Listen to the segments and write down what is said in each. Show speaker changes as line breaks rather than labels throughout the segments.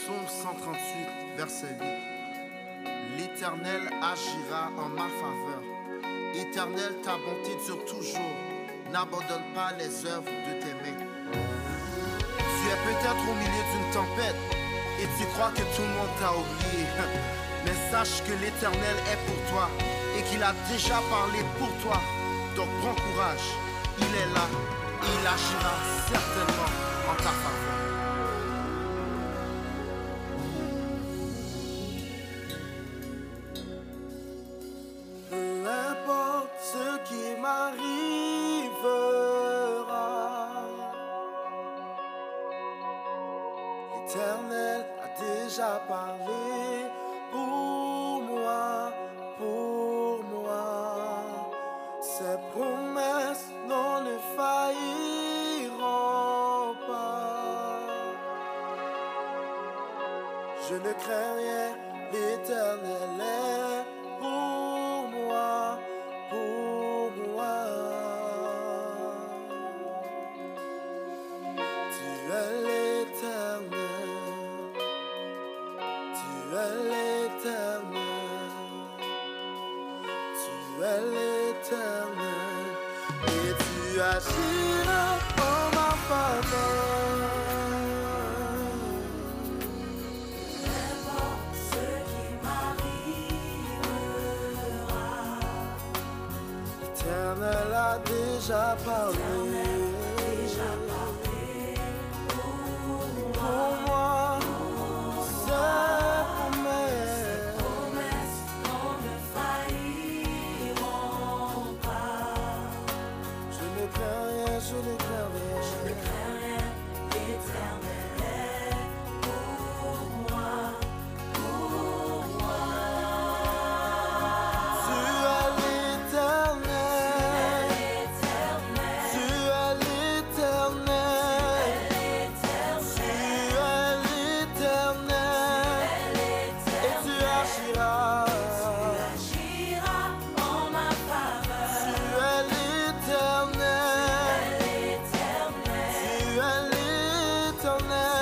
Psaume 138, verset 8. L'Éternel agira en ma faveur. Éternel, ta bonté dure toujours. N'abandonne pas les œuvres de tes mains. Tu es peut-être au milieu d'une tempête et tu crois que tout le monde t'a oublié. Mais sache que l'Éternel est pour toi et qu'il a déjà parlé pour toi. Donc prends courage, il est là et il agira certainement en ta faveur. Peu importe ce qui m'arrivera, l'Éternel a déjà parlé pour moi, pour moi. Ses promesses non ne failliront pas. Je ne crains rien, l'Éternel est pour moi, pour moi. Tu es l'Éternel, tu es l'Éternel, tu es l'Éternel, et tu agiras en ma faveur.
N'importe ce qui m'arrivera,
L'Éternel a déjà parlé.
pour
Pour moi, ses promesses
non ne failliront pas.
Je ne crains rien, je ne crains rien.
Je ne crains rien, l'Éternel est pour moi, pour moi.
Tu es l'Éternel, tu es l'Éternel, tu es l'Éternel, et tu agiras.
Agira en ma faveur.
Tu es l'Éternel, tu es l'Éternel.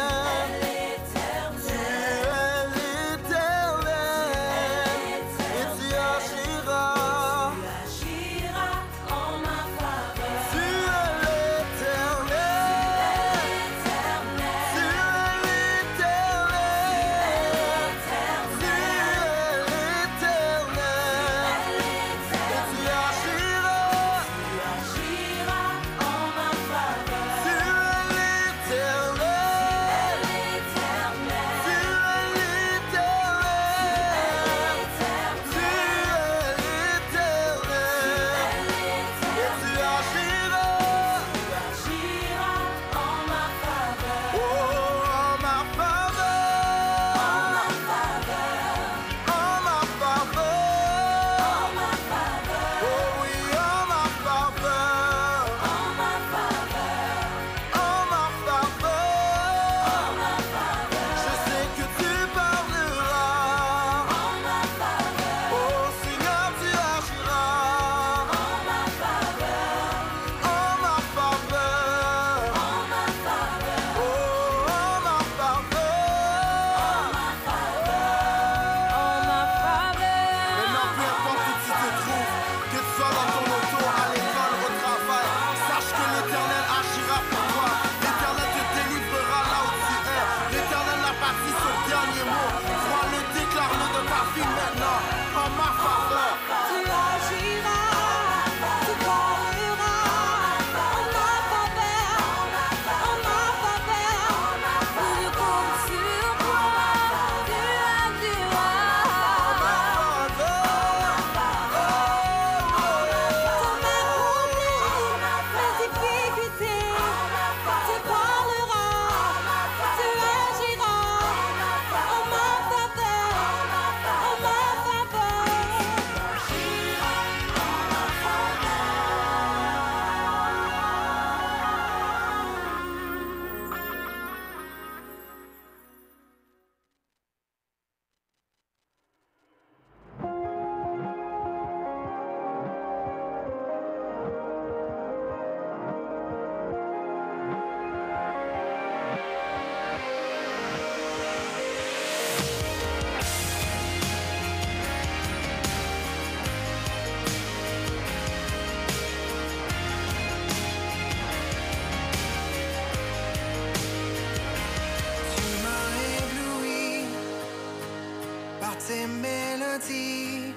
mélodie,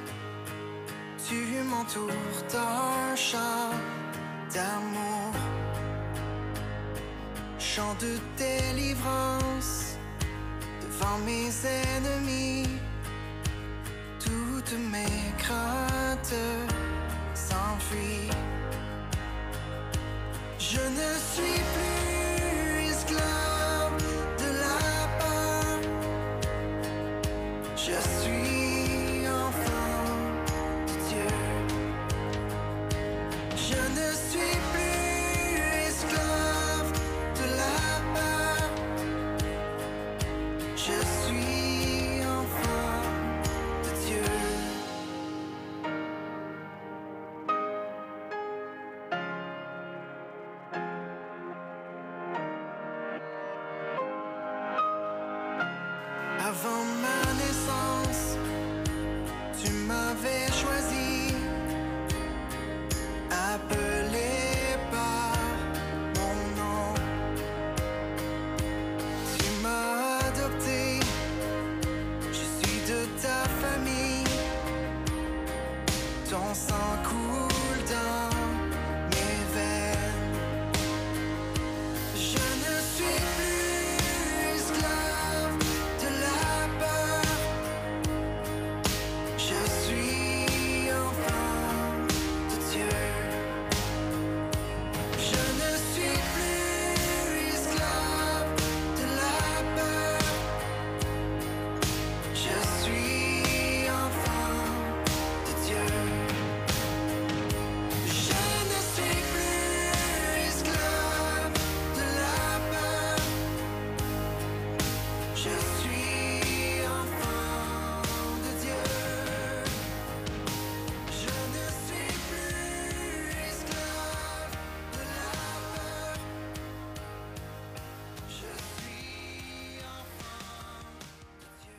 tu m'entoures d'un chant d'amour, chant de délivrance devant mes ennemis. Toutes mes craintes s'enfuient. Je ne suis plus esclave de la peur. Je suis enfant de Dieu. Je ne suis plus esclave de la peur. Je suis enfant de Dieu. Avant ma naissance, tu m'avais choisi, appelé par mon nom. Tu m'as adopté, je suis de ta famille. Ton sang coule dans mes veines. Je ne suis plus esclave de la peur. Je suis enfant de Dieu. Je ne suis plus esclave de la peur. Je suis enfant de Dieu. Je ne suis plus esclave de la peur. Je suis enfant de Dieu. Je ne suis plus esclave de la peur. Je suis enfant de Dieu.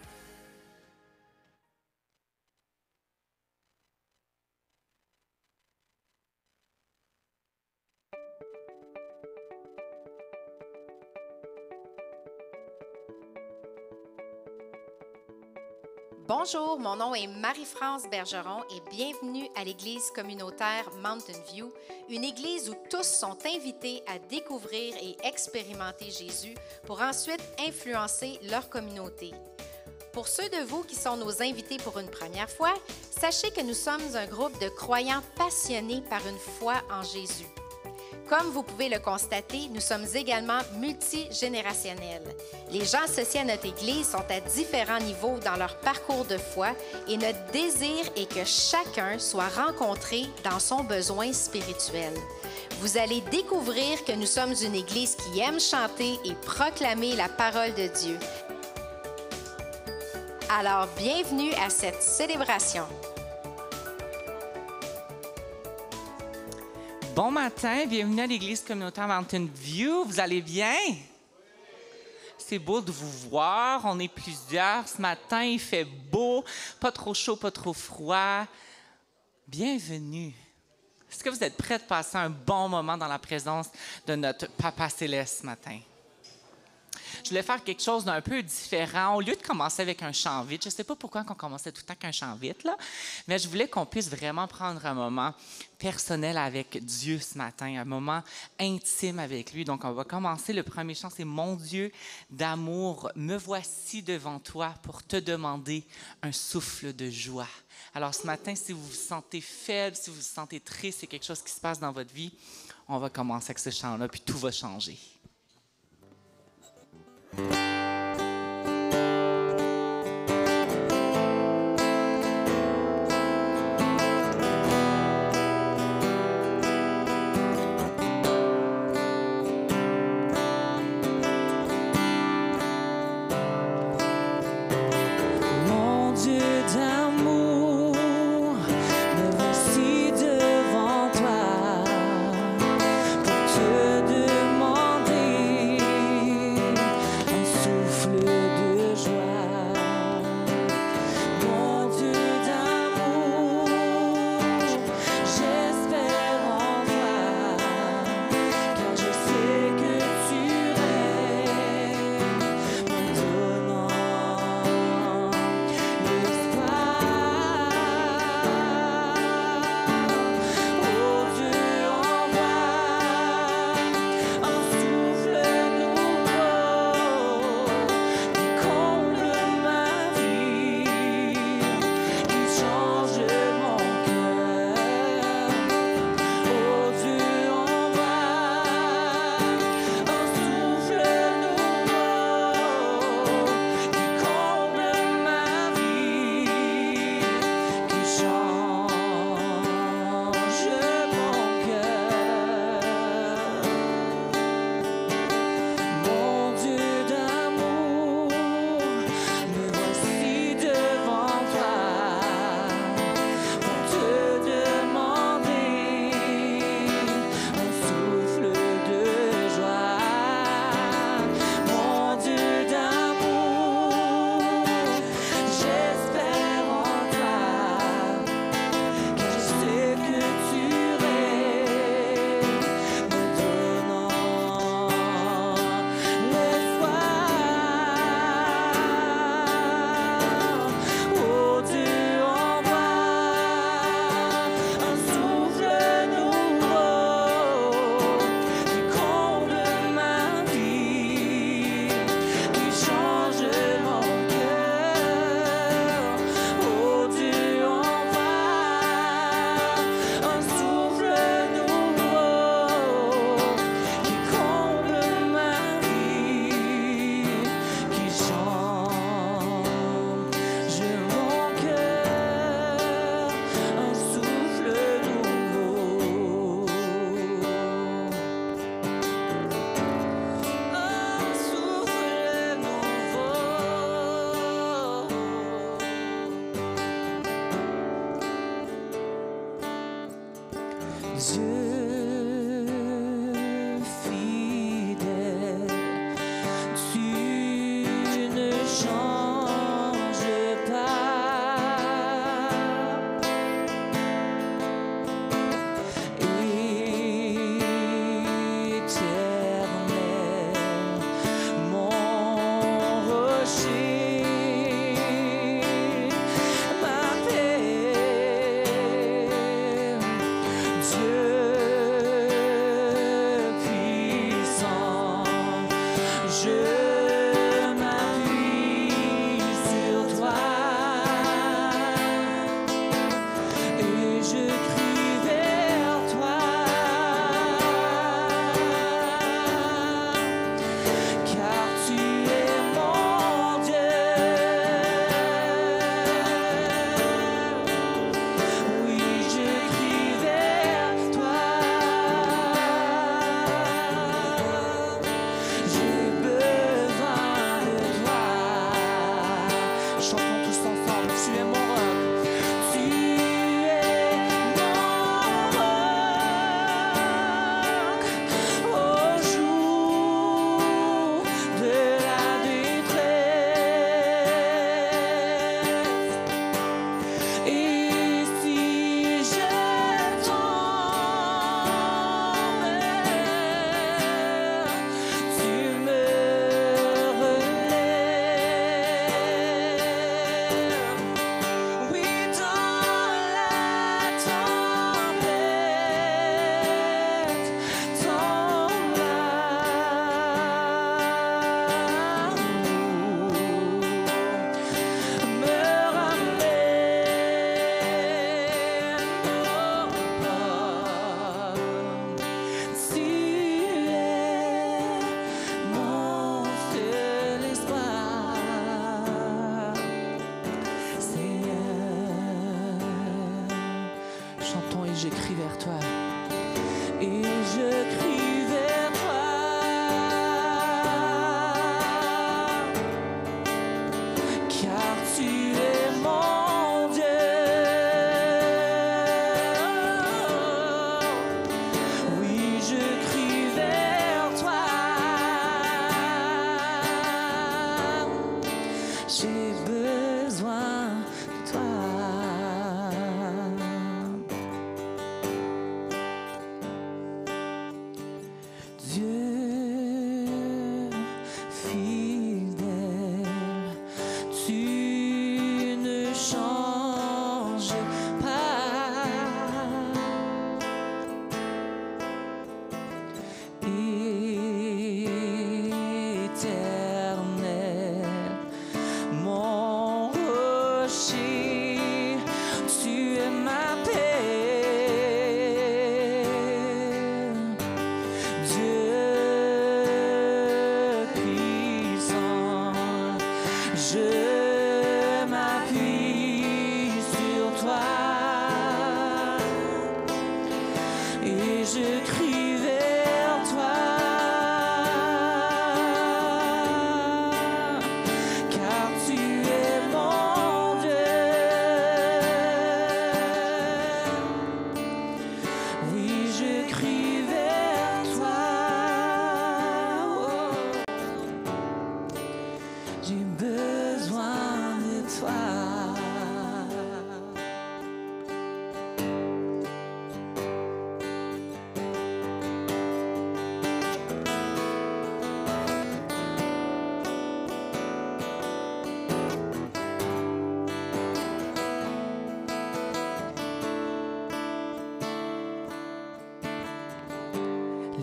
Bonjour, mon nom est Marie-France Bergeron et bienvenue à l'église communautaire Mountain View, une église où tous sont invités à découvrir et expérimenter Jésus pour ensuite influencer leur communauté. Pour ceux de vous qui sont nos invités pour une première fois, sachez que nous sommes un groupe de croyants passionnés par une foi en Jésus. Comme vous pouvez le constater, nous sommes également multigénérationnels. Les gens associés à notre Église sont à différents niveaux dans leur parcours de foi et notre désir est que chacun soit rencontré dans son besoin spirituel. Vous allez découvrir que nous sommes une Église qui aime chanter et proclamer la parole de Dieu. Alors, bienvenue à cette célébration.
Bon matin, bienvenue à l'église communautaire Mountain View. Vous allez bien? C'est beau de vous voir. On est plusieurs. Ce matin, il fait beau, pas trop chaud, pas trop froid. Bienvenue. Est-ce que vous êtes prêts de passer un bon moment dans la présence de notre Papa Céleste ce matin? Je voulais faire quelque chose d'un peu différent. Au lieu de commencer avec un chant vite, je ne sais pas pourquoi on commençait tout le temps avec un chant vite, là, mais je voulais qu'on puisse vraiment prendre un moment personnel avec Dieu ce matin, un moment intime avec lui. Donc, on va commencer. Le premier chant, c'est « Mon Dieu d'amour, me voici devant toi pour te demander un souffle de joie ». Alors, ce matin, si vous vous sentez faible, si vous vous sentez triste, c'est quelque chose qui se passe dans votre vie, on va commencer avec ce chant-là, puis tout va changer.
Mon Dieu d'amour, me voici devant toi pour te demander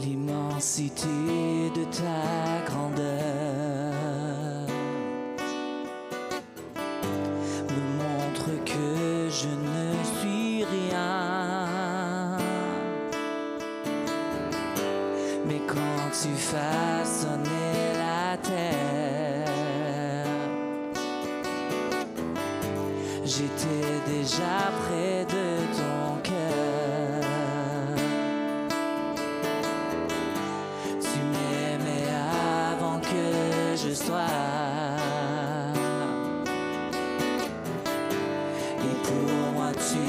l'immensité de ta grandeur me montre que je ne suis rien. Mais quand tu façonnais la terre, j'étais déjà près de ton cœur. Tu m'aimais avant que je sois. Et pour moi tu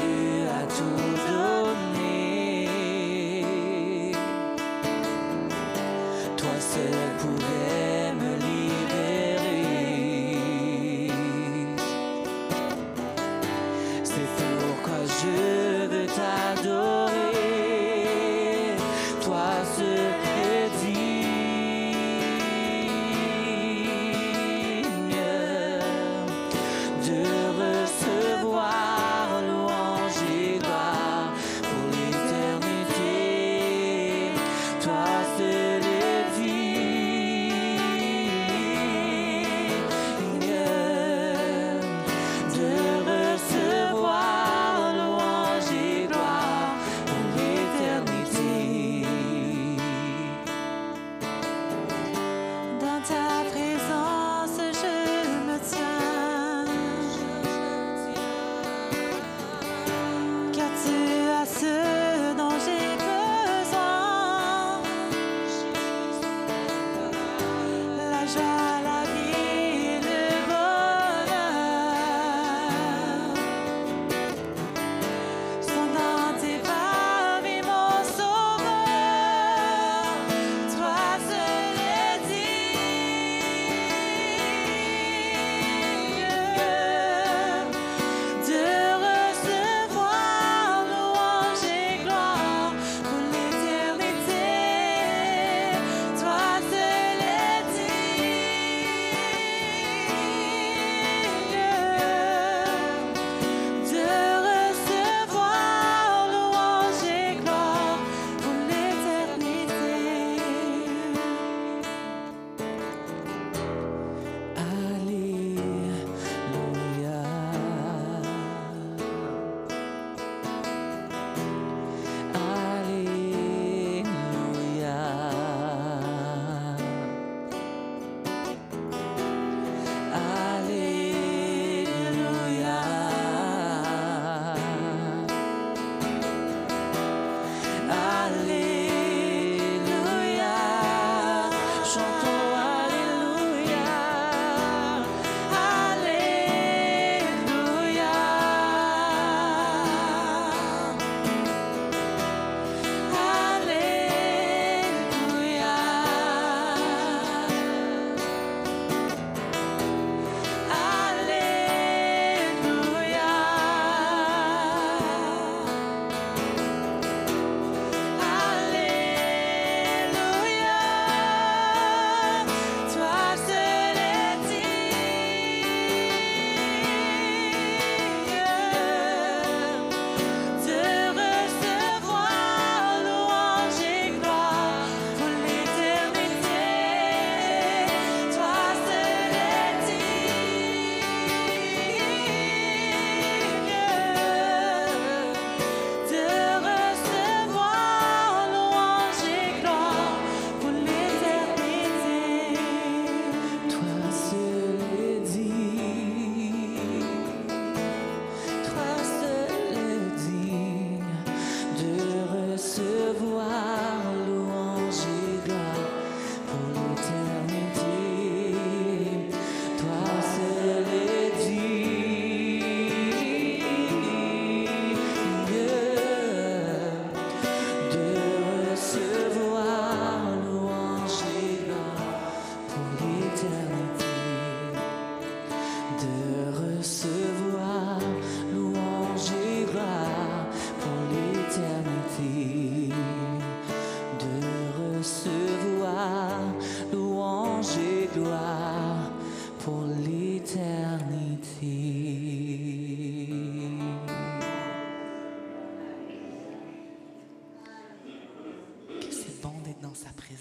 as tout donné. Toi seul pouvais me libérer. C'est pourquoi je veux t'adorer. Toi seul est digne de recevoir louange et gloire pour l'éternité. Toi seul est digne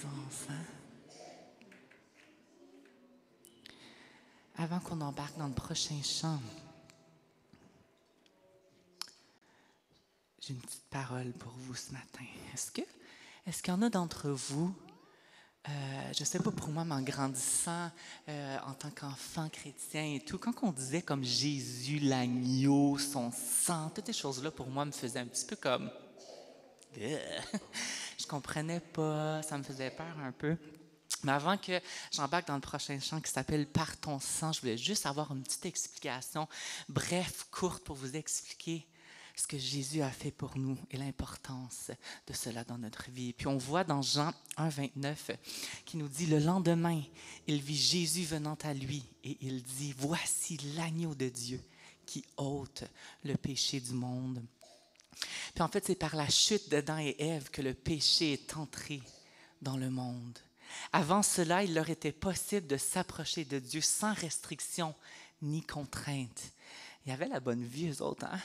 présence. Hein? Avant qu'on embarque dans le prochain chant, j'ai une petite parole pour vous ce matin. Est-ce qu'il y en a d'entre vous, je ne sais pas pour moi, mais en grandissant en tant qu'enfant chrétien et tout, quand on disait comme Jésus, l'agneau, son sang, toutes ces choses-là pour moi me faisaient un petit peu comme... Je comprenais pas, ça me faisait peur un peu. Mais avant que j'embarque dans le prochain chant qui s'appelle « Par ton sang », je voulais juste avoir une petite explication, bref, courte, pour vous expliquer ce que Jésus a fait pour nous et l'importance de cela dans notre vie. Puis on voit dans Jean 1, 29 qui nous dit « Le lendemain, il vit Jésus venant à lui et il dit « Voici l'agneau de Dieu qui ôte le péché du monde. » Puis en fait, c'est par la chute d'Adam et Ève que le péché est entré dans le monde. Avant cela, il leur était possible de s'approcher de Dieu sans restriction ni contrainte. Ils avaient la bonne vie, eux autres, hein?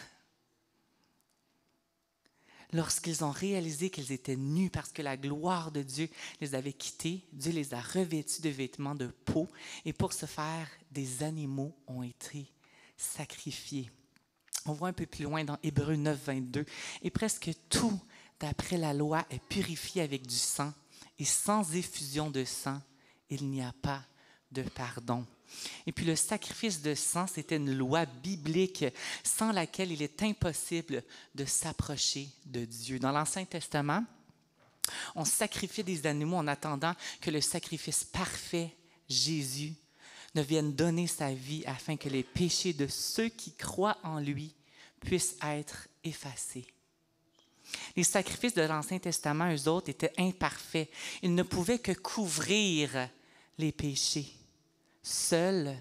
Lorsqu'ils ont réalisé qu'ils étaient nus parce que la gloire de Dieu les avait quittés, Dieu les a revêtus de vêtements de peau et pour ce faire, des animaux ont été sacrifiés. On voit un peu plus loin dans Hébreux 9, 22. « Et presque tout, d'après la loi, est purifié avec du sang, et sans effusion de sang, il n'y a pas de pardon. » Et puis le sacrifice de sang, c'était une loi biblique sans laquelle il est impossible de s'approcher de Dieu. Dans l'Ancien Testament, on sacrifiait des animaux en attendant que le sacrifice parfait, Jésus, ne vienne donner sa vie afin que les péchés de ceux qui croient en lui puissent être effacés. Les sacrifices de l'Ancien Testament, eux autres, étaient imparfaits. Ils ne pouvaient que couvrir les péchés. Seul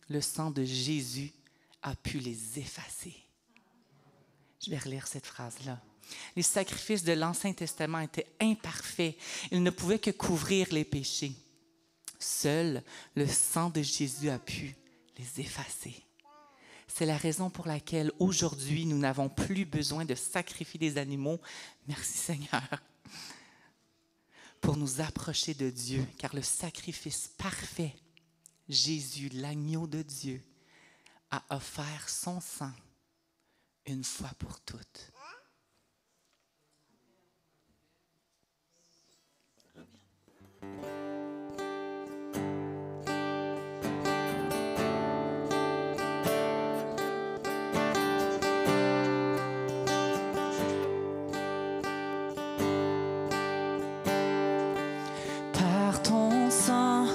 le sang de Jésus a pu les effacer. Je vais relire cette phrase-là. Les sacrifices de l'Ancien Testament étaient imparfaits. Ils ne pouvaient que couvrir les péchés. Seul le sang de Jésus a pu les effacer. C'est la raison pour laquelle aujourd'hui, nous n'avons plus besoin de sacrifier des animaux. Merci Seigneur. Pour nous approcher de Dieu, car le sacrifice parfait, Jésus, l'agneau de Dieu, a offert son sang une fois pour toutes.
Par ton sang,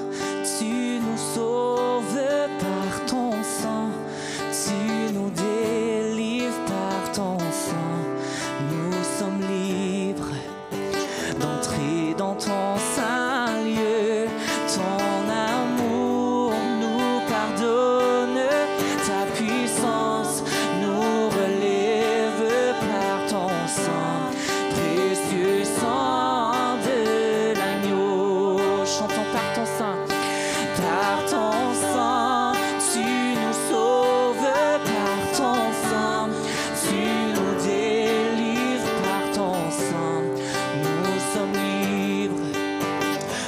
tu nous sauves, par ton sang, tu nous délivres, par ton sang, nous sommes libres d'entrer dans ton saint lieu. Ton amour nous pardonne, ta puissance nous relève par ton sang, précieux sang de l'agneau. Chantons par ton sang. Par ton sang, tu nous sauves, par ton sang, tu nous délivres, par ton sang, nous sommes libres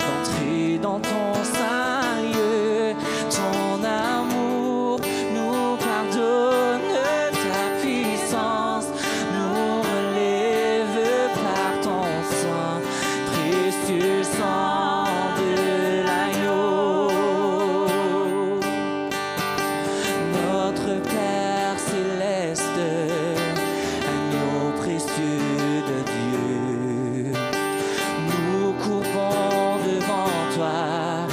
d'entrer dans ton saint lieu. Ton amour nous pardonne, ta puissance nous relève par ton sang, précieux sang de l'agneau. Notre Père céleste, agneau précieux de Dieu, nous courons devant toi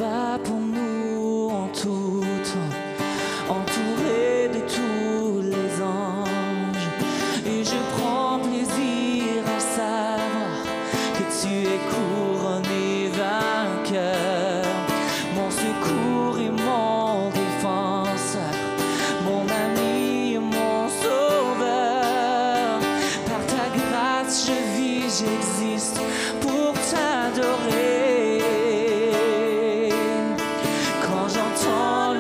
va pour nous en tout temps, entouré de tous les anges. Et je prends plaisir à savoir que tu es couronné vainqueur, mon secours et mon défenseur, mon ami et mon sauveur. Par ta grâce je vis, j'existe pour t'adorer. Quand j'entends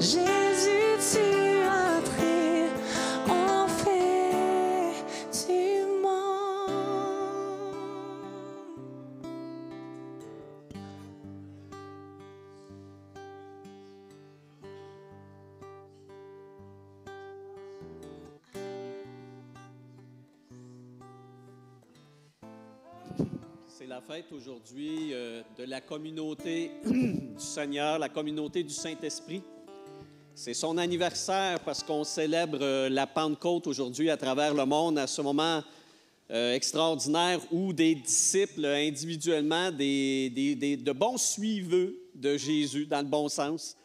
Jésus, tu entré en fait du monde.
C'est la fête aujourd'hui de la communauté du Seigneur, la communauté du Saint-Esprit. C'est son anniversaire parce qu'on célèbre la Pentecôte aujourd'hui à travers le monde, à ce moment extraordinaire où des disciples individuellement, de bons suiveux de Jésus, dans le bon sens,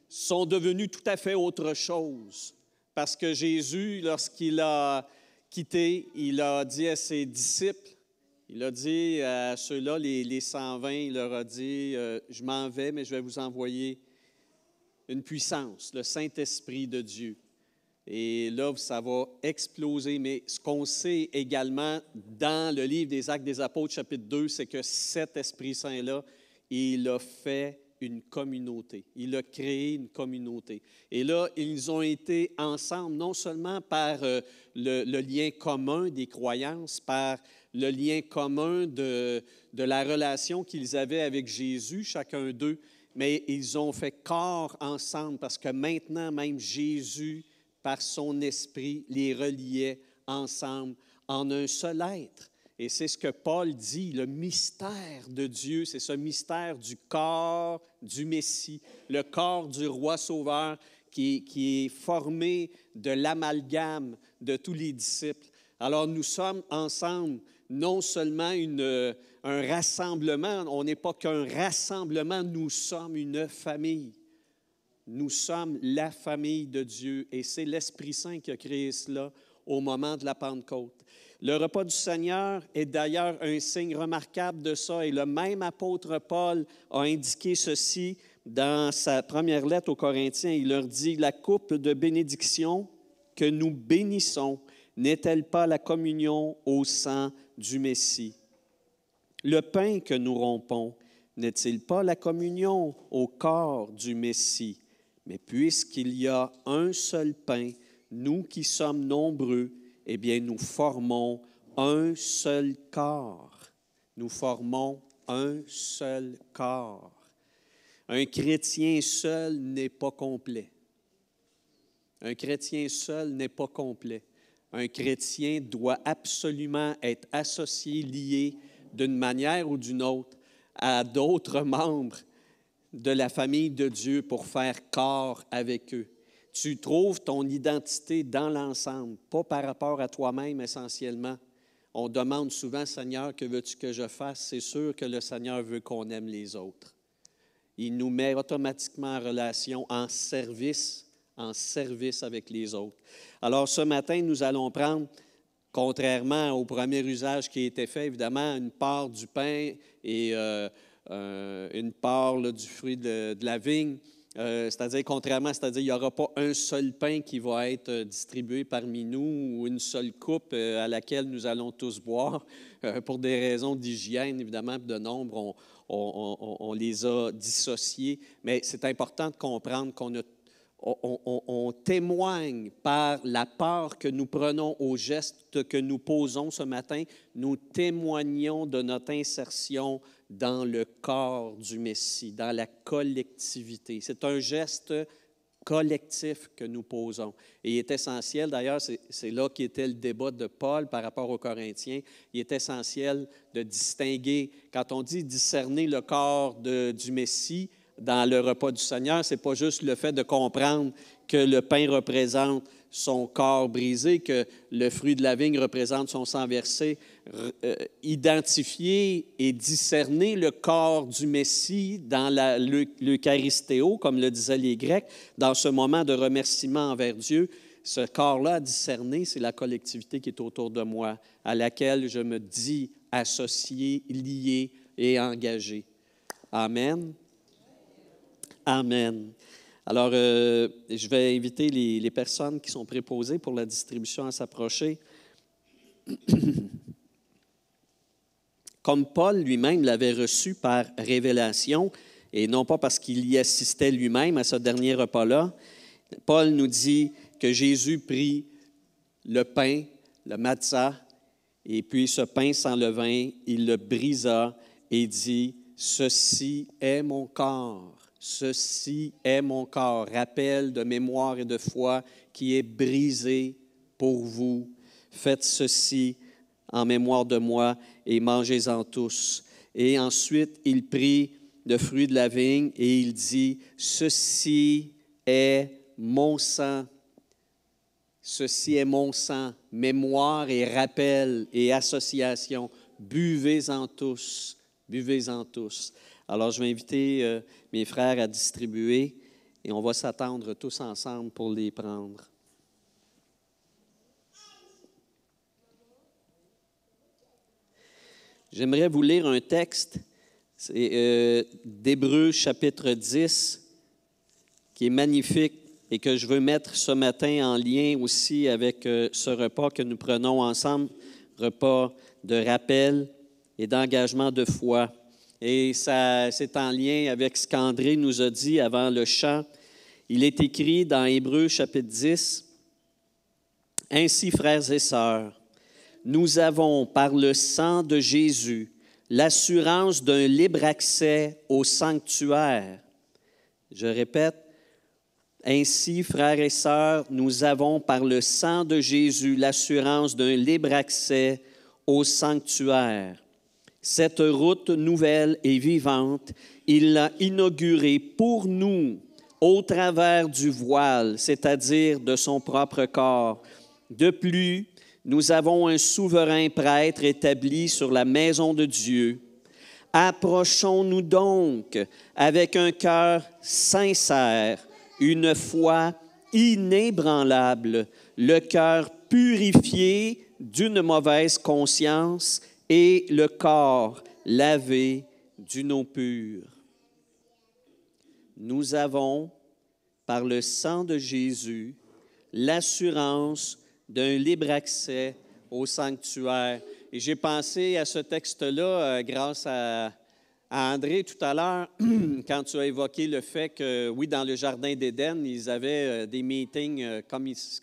sont devenus tout à fait autre chose. Parce que Jésus, lorsqu'il a quitté, il a dit à ses disciples, il a dit à ceux-là, les 120, il leur a dit, je m'en vais, mais je vais vous envoyer une puissance, le Saint-Esprit de Dieu. Et là, ça va exploser. Mais ce qu'on sait également dans le livre des Actes des Apôtres, chapitre 2, c'est que cet Esprit Saint-là, il a fait une communauté. Il a créé une communauté. Et là, ils ont été ensemble, non seulement par le lien commun des croyances, par le lien commun de la relation qu'ils avaient avec Jésus, chacun d'eux, mais ils ont fait corps ensemble parce que maintenant, même Jésus, par son esprit, les reliait ensemble en un seul être. Et c'est ce que Paul dit, le mystère de Dieu, c'est ce mystère du corps du Messie, le corps du roi sauveur qui est formé de l'amalgame de tous les disciples. Alors nous sommes ensemble, non seulement un rassemblement, on n'est pas qu'un rassemblement, nous sommes une famille. Nous sommes la famille de Dieu et c'est l'Esprit Saint qui a créé cela au moment de la Pentecôte. Le repas du Seigneur est d'ailleurs un signe remarquable de ça et le même apôtre Paul a indiqué ceci dans sa première lettre aux Corinthiens. Il leur dit « La coupe de bénédiction que nous bénissons n'est-elle pas la communion au sang du Messie? Le pain que nous rompons n'est-il pas la communion au corps du Messie? Mais puisqu'il y a un seul pain, nous qui sommes nombreux, eh bien, nous formons un seul corps. Nous formons un seul corps. Un chrétien seul n'est pas complet. Un chrétien seul n'est pas complet. Un chrétien doit absolument être associé, lié d'une manière ou d'une autre à d'autres membres de la famille de Dieu pour faire corps avec eux. Tu trouves ton identité dans l'ensemble, pas par rapport à toi-même essentiellement. On demande souvent, Seigneur, que veux-tu que je fasse? C'est sûr que le Seigneur veut qu'on aime les autres. Il nous met automatiquement en relation, en service avec les autres. Alors ce matin, nous allons prendre, contrairement au premier usage qui a été fait, évidemment, une part du pain et une part là, du fruit de la vigne. C'est-à-dire, il n'y aura pas un seul pain qui va être distribué parmi nous ou une seule coupe à laquelle nous allons tous boire. Pour des raisons d'hygiène, évidemment, de nombre, on les a dissociés. Mais c'est important de comprendre qu'on témoigne par la part que nous prenons au geste que nous posons ce matin, nous témoignons de notre insertion dans le corps du Messie, dans la collectivité. C'est un geste collectif que nous posons. Et il est essentiel, d'ailleurs, c'est là qu'était le débat de Paul par rapport aux Corinthiens, il est essentiel de distinguer, quand on dit discerner le corps du Messie, dans le repas du Seigneur, ce n'est pas juste le fait de comprendre que le pain représente son corps brisé, que le fruit de la vigne représente son sang versé. Identifier et discerner le corps du Messie dans l'Eucharistéo, comme le disaient les Grecs, dans ce moment de remerciement envers Dieu, ce corps-là à discerner, c'est la collectivité qui est autour de moi, à laquelle je me dis associé, lié et engagé. Amen. Amen. Alors, je vais inviter les personnes qui sont préposées pour la distribution à s'approcher. Comme Paul lui-même l'avait reçu par révélation, et non pas parce qu'il y assistait lui-même à ce dernier repas-là. Paul nous dit que Jésus prit le pain, le matzah, et puis ce pain sans levain, il le brisa et dit, « Ceci est mon corps, ceci est mon corps, rappel de mémoire et de foi qui est brisé pour vous. Faites ceci en mémoire de moi et mangez-en tous. » Et ensuite, il prit le fruit de la vigne et il dit, « Ceci est mon sang. Ceci est mon sang. » Mémoire et rappel et association. Buvez-en tous. Buvez-en tous. Alors, je vais inviter mes frères à distribuer et on va s'attendre tous ensemble pour les prendre. J'aimerais vous lire un texte d'Hébreux chapitre 10 qui est magnifique et que je veux mettre ce matin en lien aussi avec ce repas que nous prenons ensemble, repas de rappel et d'engagement de foi. Et ça, c'est en lien avec ce qu'André nous a dit avant le chant. Il est écrit dans Hébreux chapitre 10, « Ainsi, frères et sœurs, nous avons, par le sang de Jésus, l'assurance d'un libre accès au sanctuaire. » Je répète, « Ainsi, frères et sœurs, nous avons, par le sang de Jésus, l'assurance d'un libre accès au sanctuaire. Cette route nouvelle et vivante, il l'a inaugurée pour nous au travers du voile, c'est-à-dire de son propre corps. De plus, nous avons un souverain prêtre établi sur la maison de Dieu. Approchons-nous donc avec un cœur sincère, une foi inébranlable, le cœur purifié d'une mauvaise conscience et le corps lavé d'une eau pure. Nous avons, par le sang de Jésus, l'assurance d'un libre accès au sanctuaire. Et j'ai pensé à ce texte-là grâce à André tout à l'heure, quand tu as évoqué le fait que, oui, dans le Jardin d'Éden, ils avaient des meetings,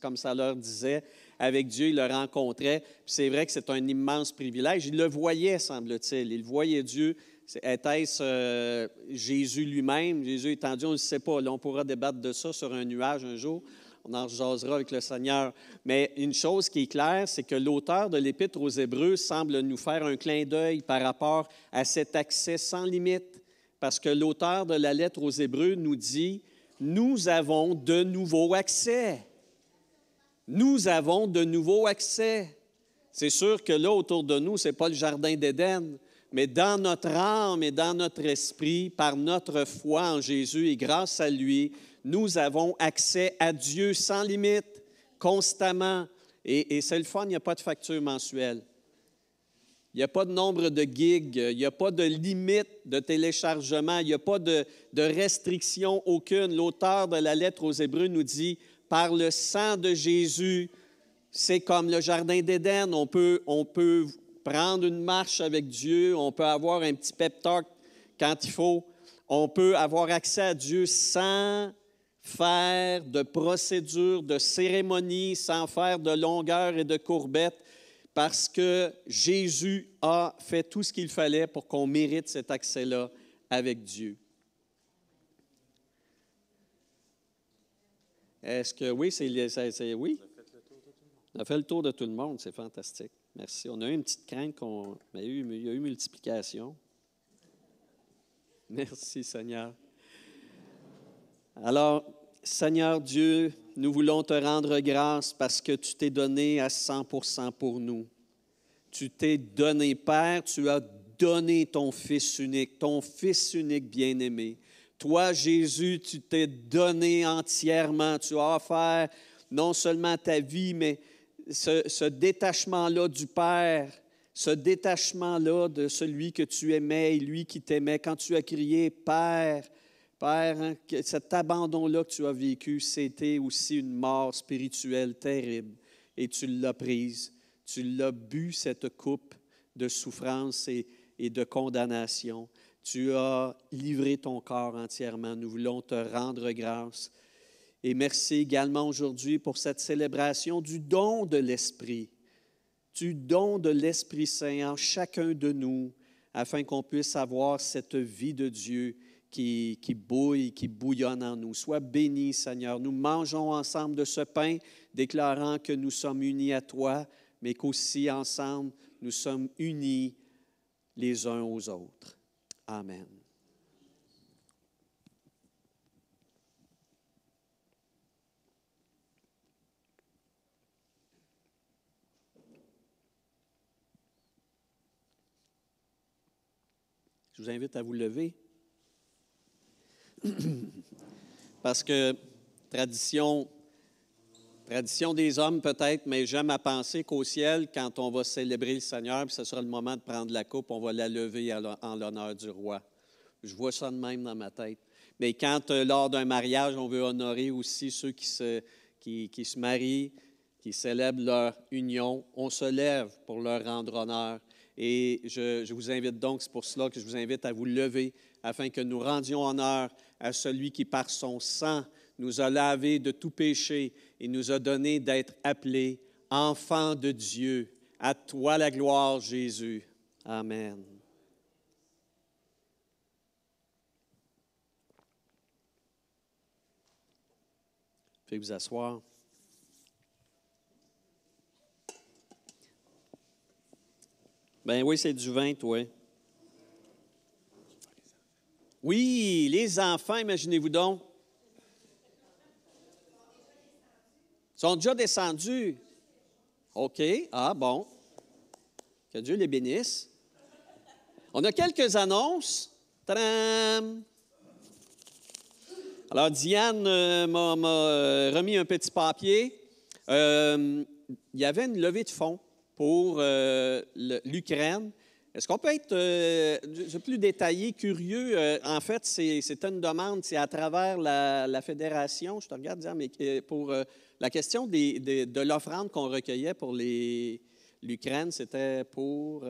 comme ça leur disait, avec Dieu, ils le rencontraient. Puis c'est vrai que c'est un immense privilège. Ils le voyaient, semble-t-il. Ils voyaient Dieu. Était-ce Jésus lui-même? Jésus étant Dieu, on ne sait pas. Là, on pourra débattre de ça sur un nuage un jour. On en jasera avec le Seigneur. Mais une chose qui est claire, c'est que l'auteur de l'Épître aux Hébreux semble nous faire un clin d'œil par rapport à cet accès sans limite. Parce que l'auteur de la lettre aux Hébreux nous dit, « Nous avons de nouveaux accès. » Nous avons de nouveaux accès. C'est sûr que là, autour de nous, ce n'est pas le Jardin d'Éden, mais dans notre âme et dans notre esprit, par notre foi en Jésus et grâce à lui, nous avons accès à Dieu sans limite, constamment. Et c'est le fun, il n'y a pas de facture mensuelle. Il n'y a pas de nombre de gigs, il n'y a pas de limite de téléchargement, il n'y a pas de restriction aucune. L'auteur de la lettre aux Hébreux nous dit, par le sang de Jésus, c'est comme le Jardin d'Éden, on peut prendre une marche avec Dieu, on peut avoir un petit pep talk quand il faut, on peut avoir accès à Dieu sans faire de procédure, de cérémonie, sans faire de longueur et de courbettes, parce que Jésus a fait tout ce qu'il fallait pour qu'on mérite cet accès-là avec Dieu. Est-ce que oui, c'est oui? On a fait le tour de tout le monde, c'est fantastique. Merci. On a eu une petite crainte il y a eu multiplication. Merci, Seigneur. Alors, Seigneur Dieu, nous voulons te rendre grâce parce que tu t'es donné à 100% pour nous. Tu t'es donné, Père, tu as donné ton Fils unique bien-aimé. Toi, Jésus, tu t'es donné entièrement. Tu as offert non seulement ta vie, mais ce détachement-là du Père, ce détachement-là de celui que tu aimais et lui qui t'aimait. Quand tu as crié « Père », Père, hein, cet abandon-là que tu as vécu, c'était aussi une mort spirituelle terrible. Et tu l'as prise. Tu l'as bu, cette coupe de souffrance et de condamnation. Tu as livré ton corps entièrement. Nous voulons te rendre grâce. Et merci également aujourd'hui pour cette célébration du don de l'Esprit. Du don de l'Esprit Saint en chacun de nous, afin qu'on puisse avoir cette vie de Dieu qui bouille, qui bouillonne en nous. Sois béni, Seigneur. Nous mangeons ensemble de ce pain, déclarant que nous sommes unis à toi, mais qu'aussi ensemble, nous sommes unis les uns aux autres. Amen. Je vous invite à vous lever. Parce que tradition des hommes peut-être, mais j'aime à penser qu'au ciel, quand on va célébrer le Seigneur, puis ce sera le moment de prendre la coupe, on va la lever en l'honneur du roi. Je vois ça de même dans ma tête. Mais quand, lors d'un mariage, on veut honorer aussi ceux qui se marient, qui célèbrent leur union, on se lève pour leur rendre honneur. Et je vous invite donc, c'est pour cela que je vous invite à vous lever, afin que nous rendions honneur à celui qui, par son sang, nous a lavés de tout péché et nous a donné d'être appelés enfants de Dieu. À toi la gloire, Jésus. Amen. Veuillez vous asseoir. Ben oui, c'est du vin, toi. Oui, les enfants, imaginez-vous donc. Ils sont déjà descendus. OK. Ah, bon. Que Dieu les bénisse. On a quelques annonces. Tadam! Alors, Diane m'a remis un petit papier. Il y avait une levée de fonds pour l'Ukraine. Est-ce qu'on peut être plus détaillé, curieux? En fait, c'est une demande, c'est à travers la fédération. Je te regarde, Diane, mais pour la question de l'offrande qu'on recueillait pour l'Ukraine, c'était pour...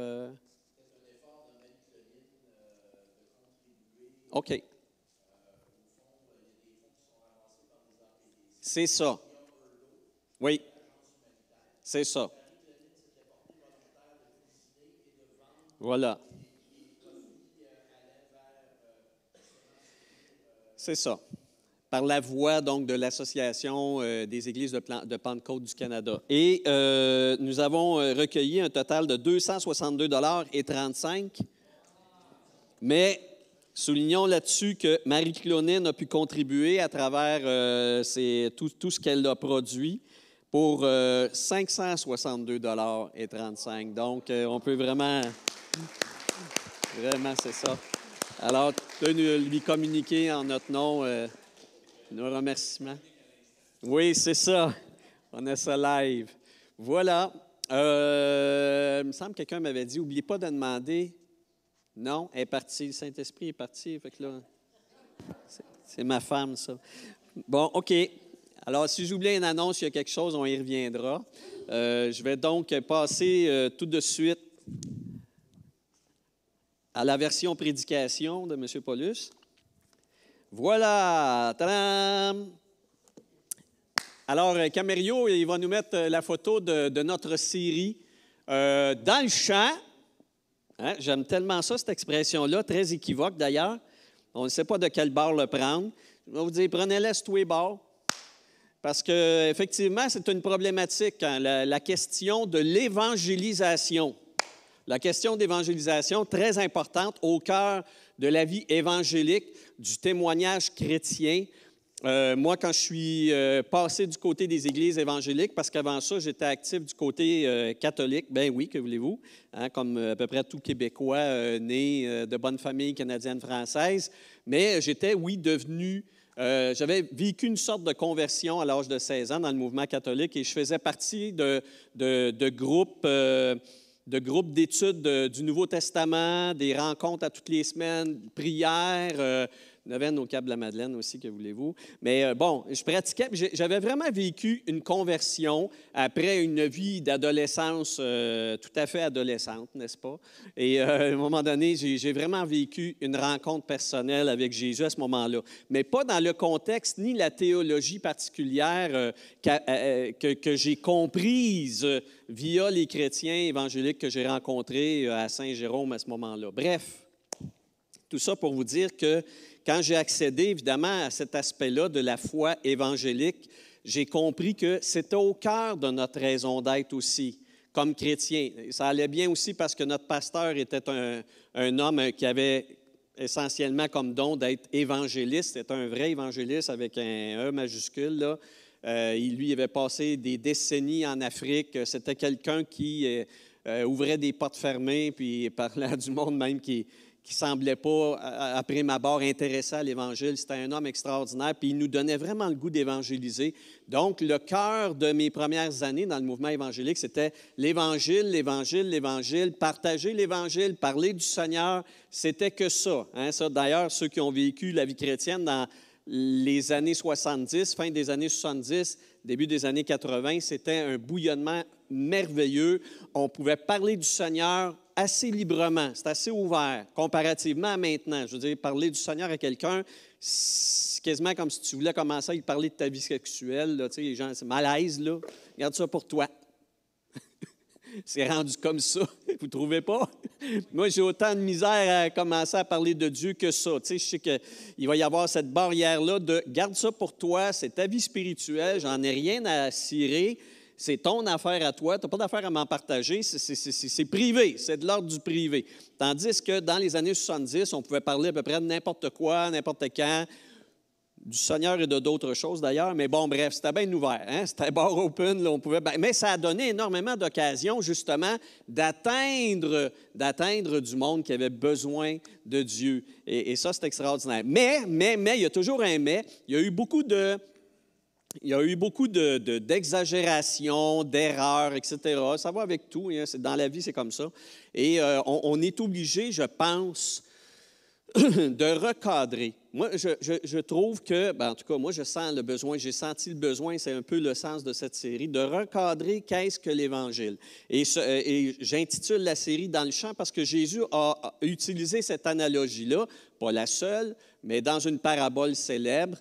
OK. C'est ça. Oui, c'est ça. Voilà. C'est ça. Par la voie, donc, de l'Association des Églises de Pentecôte du Canada. Et nous avons recueilli un total de 262,35 $. Mais soulignons là-dessus que Marie-Clonine a pu contribuer à travers tout ce qu'elle a produit pour 562,35 $. Donc, on peut vraiment, c'est ça. Alors, tu peux lui communiquer en notre nom nos remerciements. Oui, c'est ça. On a ça live. Voilà. Il me semble que quelqu'un m'avait dit, n'oubliez pas de demander. Non, elle est partie. Le Saint-Esprit est parti. Fait que là, c'est ma femme, ça. Bon, OK. Alors, si j'oublie une annonce, il y a quelque chose, on y reviendra. Je vais donc passer tout de suite à la version prédication de M. Paulus. Voilà! Tadam! Alors, Camério, il va nous mettre la photo de notre série Dans le champ. Hein? J'aime tellement ça, cette expression-là, très équivoque d'ailleurs. On ne sait pas de quel bord le prendre. Je vais vous dire, prenez-le sur tous les bords. Parce qu'effectivement, c'est une problématique, hein, la question de l'évangélisation. La question d'évangélisation, très importante au cœur de la vie évangélique, du témoignage chrétien. Moi, quand je suis passé du côté des églises évangéliques, parce qu'avant ça, j'étais actif du côté catholique, ben oui, que voulez-vous, hein, comme à peu près tout Québécois né de bonne famille canadienne-française, mais j'étais, oui, devenu... j'avais vécu une sorte de conversion à l'âge de 16 ans dans le mouvement catholique et je faisais partie de groupes d'études du Nouveau Testament, des rencontres à toutes les semaines, prières, neuvaine au Cap-de-la-Madeleine aussi, que voulez-vous. Mais bon, je pratiquais, j'avais vraiment vécu une conversion après une vie d'adolescence tout à fait adolescente, n'est-ce pas? Et à un moment donné, j'ai vraiment vécu une rencontre personnelle avec Jésus à ce moment-là. Mais pas dans le contexte ni la théologie particulière que j'ai comprise via les chrétiens évangéliques que j'ai rencontrés à Saint-Jérôme à ce moment-là. Bref, tout ça pour vous dire que quand j'ai accédé évidemment à cet aspect-là de la foi évangélique, j'ai compris que c'était au cœur de notre raison d'être aussi, comme chrétien. Ça allait bien aussi parce que notre pasteur était un homme qui avait essentiellement comme don d'être évangéliste. C'était un vrai évangéliste avec un E majuscule, là. Lui avait passé des décennies en Afrique. C'était quelqu'un qui ouvrait des portes fermées puis parlait à du monde même qui ne semblait pas, à prime abord, intéressé à l'Évangile. C'était un homme extraordinaire, puis il nous donnait vraiment le goût d'évangéliser. Donc, le cœur de mes premières années dans le mouvement évangélique, c'était l'Évangile, l'Évangile, l'Évangile, partager l'Évangile, parler du Seigneur. C'était que ça. Hein? Ça, d'ailleurs, ceux qui ont vécu la vie chrétienne dans les années 70, fin des années 70, début des années 80, c'était un bouillonnement merveilleux. On pouvait parler du Seigneur assez librement, c'est assez ouvert, comparativement à maintenant. Je veux dire, parler du Seigneur à quelqu'un, c'est quasiment comme si tu voulais commencer à lui parler de ta vie sexuelle. Là, tu sais, les gens, c'est malaise, là. Garde ça pour toi. C'est rendu comme ça, vous ne trouvez pas? Moi, j'ai autant de misère à commencer à parler de Dieu que ça. Tu sais, je sais qu'il va y avoir cette barrière-là de « garde ça pour toi, c'est ta vie spirituelle, j'en ai rien à cirer, c'est ton affaire à toi, tu n'as pas d'affaire à m'en partager, c'est privé, c'est de l'ordre du privé. » Tandis que dans les années 70, on pouvait parler à peu près de n'importe quoi, n'importe quand, du Seigneur et de d'autres choses d'ailleurs, mais bon, bref, c'était bien ouvert, hein? C'était bar open, là, on pouvait... mais ça a donné énormément d'occasions, justement, d'atteindre du monde qui avait besoin de Dieu. Et ça, c'est extraordinaire. Mais, il y a toujours un mais, il y a eu beaucoup d'exagérations, d'erreurs, etc. Ça va avec tout, hein? Dans la vie, c'est comme ça. Et on est obligé, je pense, de recadrer. Moi, je trouve que, en tout cas, moi, je sens le besoin, j'ai senti le besoin, c'est un peu le sens de cette série, de recadrer qu'est-ce que l'Évangile. Et j'intitule la série « Dans le champ » parce que Jésus a utilisé cette analogie-là, pas la seule, mais dans une parabole célèbre.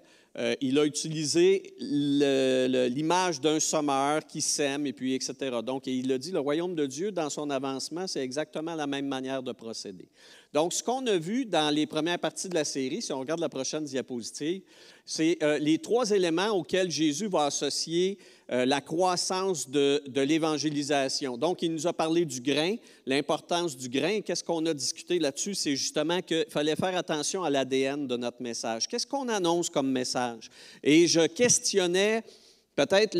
Il a utilisé l'image d'un semeur qui sème, et puis etc. Donc, il a dit, le royaume de Dieu, dans son avancement, c'est exactement la même manière de procéder. Donc, ce qu'on a vu dans les premières parties de la série, si on regarde la prochaine diapositive, c'est les trois éléments auxquels Jésus va associer la croissance de l'évangélisation. Donc, il nous a parlé du grain, l'importance du grain. Qu'est-ce qu'on a discuté là-dessus? C'est justement qu'il fallait faire attention à l'ADN de notre message. Qu'est-ce qu'on annonce comme message? Et je questionnais peut-être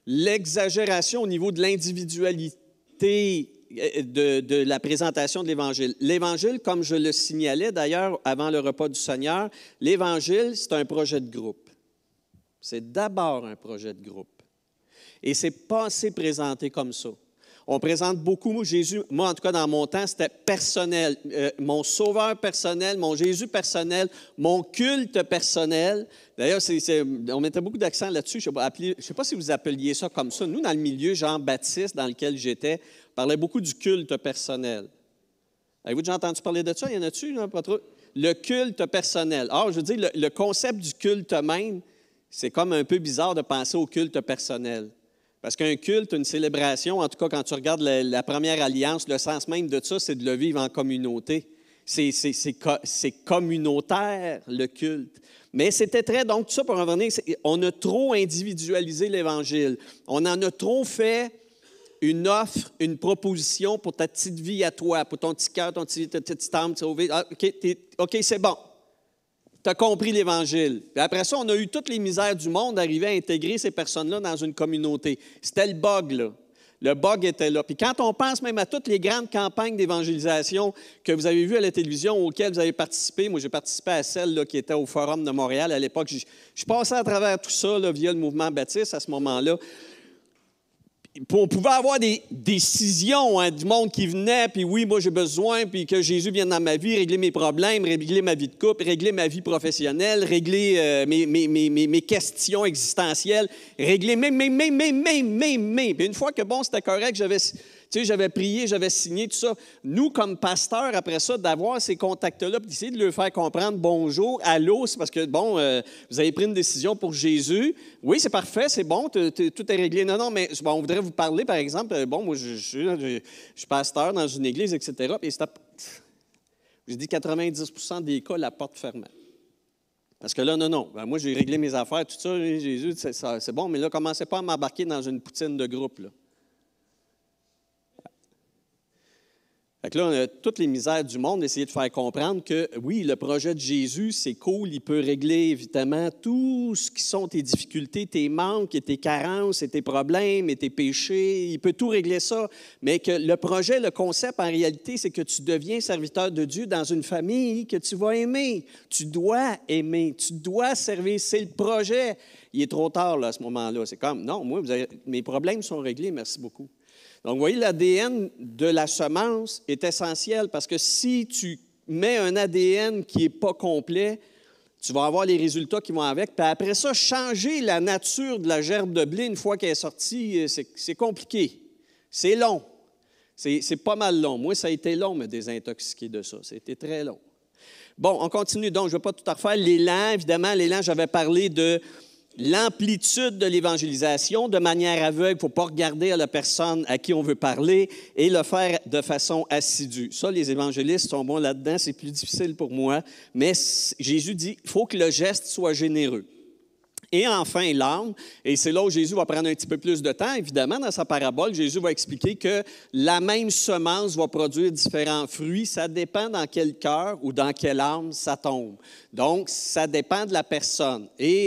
l'exagération au niveau de l'individualité de la présentation de l'Évangile. L'Évangile, comme je le signalais d'ailleurs avant le repas du Seigneur, l'Évangile, c'est un projet de groupe. C'est d'abord un projet de groupe. Et ce n'est pas assez présenté comme ça. On présente beaucoup Jésus, moi en tout cas dans mon temps, c'était personnel. Mon sauveur personnel, mon Jésus personnel, mon culte personnel. D'ailleurs, on mettait beaucoup d'accent là-dessus. Je ne sais pas si vous appeliez ça comme ça. Nous, dans le milieu Jean-Baptiste dans lequel j'étais, on parlait beaucoup du culte personnel. Avez-vous déjà entendu parler de ça? Il y en a-tu? Pas trop? Le culte personnel. Or, je veux dire, le concept du culte même, c'est comme un peu bizarre de penser au culte personnel. Parce qu'un culte, une célébration, en tout cas quand tu regardes la première alliance, le sens même de ça, c'est de le vivre en communauté. C'est communautaire, le culte. Mais c'était donc tout ça pour en revenir, on a trop individualisé l'Évangile. On en a trop fait une offre, une proposition pour ta petite vie à toi, pour ton petit cœur, ta petite âme. OK, c'est bon. Tu as compris l'Évangile. Puis après ça, on a eu toutes les misères du monde d'arriver à intégrer ces personnes-là dans une communauté. C'était le bug, là. Le bug était là. Puis quand on pense même à toutes les grandes campagnes d'évangélisation que vous avez vues à la télévision, auxquelles vous avez participé, moi j'ai participé à celle là, qui était au Forum de Montréal à l'époque. Je passais à travers tout ça là, via le mouvement baptiste à ce moment-là. on pouvait avoir des décisions, hein, du monde qui venait, puis oui, moi j'ai besoin, puis que Jésus vienne dans ma vie, régler mes problèmes, régler ma vie de couple, régler ma vie professionnelle, régler mes questions existentielles, régler mais. Puis une fois que, bon, c'était correct, j'avais prié, j'avais signé, tout ça. Nous, comme pasteurs, après ça, d'avoir ces contacts-là, puis d'essayer de leur faire comprendre, bonjour, allô, c'est parce que, bon, vous avez pris une décision pour Jésus. Oui, c'est parfait, c'est bon, tout est réglé. Non, mais bon, on voudrait vous parler, par exemple, bon, moi, je suis pasteur dans une église, etc. Et j'ai dit 90% des cas, la porte fermée. Parce que là, non. Ben, moi, j'ai réglé mes affaires, tout ça, Jésus, c'est bon, mais là, commencez pas à m'embarquer dans une poutine de groupe, là. Fait que là, on a toutes les misères du monde d'essayer de faire comprendre que, oui, le projet de Jésus, c'est cool, il peut régler, évidemment, tout ce qui sont tes difficultés, tes manques, et tes carences, et tes problèmes, et tes péchés. Il peut tout régler ça. Mais que le projet, le concept, en réalité, c'est que tu deviens serviteur de Dieu dans une famille que tu vas aimer. Tu dois aimer, tu dois servir. C'est le projet. Il est trop tard, là, à ce moment-là. C'est comme, non, moi, mes problèmes sont réglés, merci beaucoup. Donc, vous voyez, l'ADN de la semence est essentiel parce que si tu mets un ADN qui n'est pas complet, tu vas avoir les résultats qui vont avec. Puis après ça, changer la nature de la gerbe de blé une fois qu'elle est sortie, c'est compliqué. C'est long. C'est pas mal long. Moi, ça a été long, me désintoxiquer de ça. C'était très long. Bon, on continue. Donc, je ne vais pas tout refaire. L'élan, évidemment, l'élan, j'avais parlé de l'amplitude de l'évangélisation, de manière aveugle, il ne faut pas regarder à la personne à qui on veut parler et le faire de façon assidue. Ça, les évangélistes sont bons là-dedans, c'est plus difficile pour moi, mais Jésus dit, il faut que le geste soit généreux. Et enfin, l'âme, et c'est là où Jésus va prendre un petit peu plus de temps. Évidemment, dans sa parabole, Jésus va expliquer que la même semence va produire différents fruits. Ça dépend dans quel cœur ou dans quelle âme ça tombe. Donc, ça dépend de la personne. Et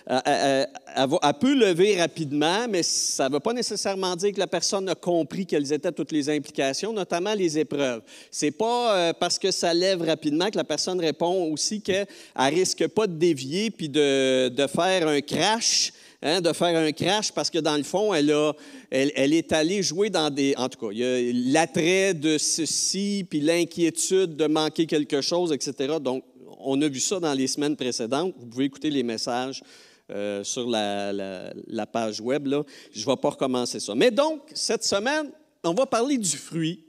elle peut lever rapidement, mais ça ne veut pas nécessairement dire que la personne a compris quelles étaient toutes les implications, notamment les épreuves. Ce n'est pas parce que ça lève rapidement que la personne répond aussi qu'elle ne risque pas de dévier puis de faire un crash, de faire un crash parce que dans le fond, elle est allée jouer dans des... En tout cas, il y a l'attrait de ceci, puis l'inquiétude de manquer quelque chose, etc. Donc, on a vu ça dans les semaines précédentes. Vous pouvez écouter les messages sur la page web, là. Je ne vais pas recommencer ça. Mais donc, cette semaine, on va parler du fruit.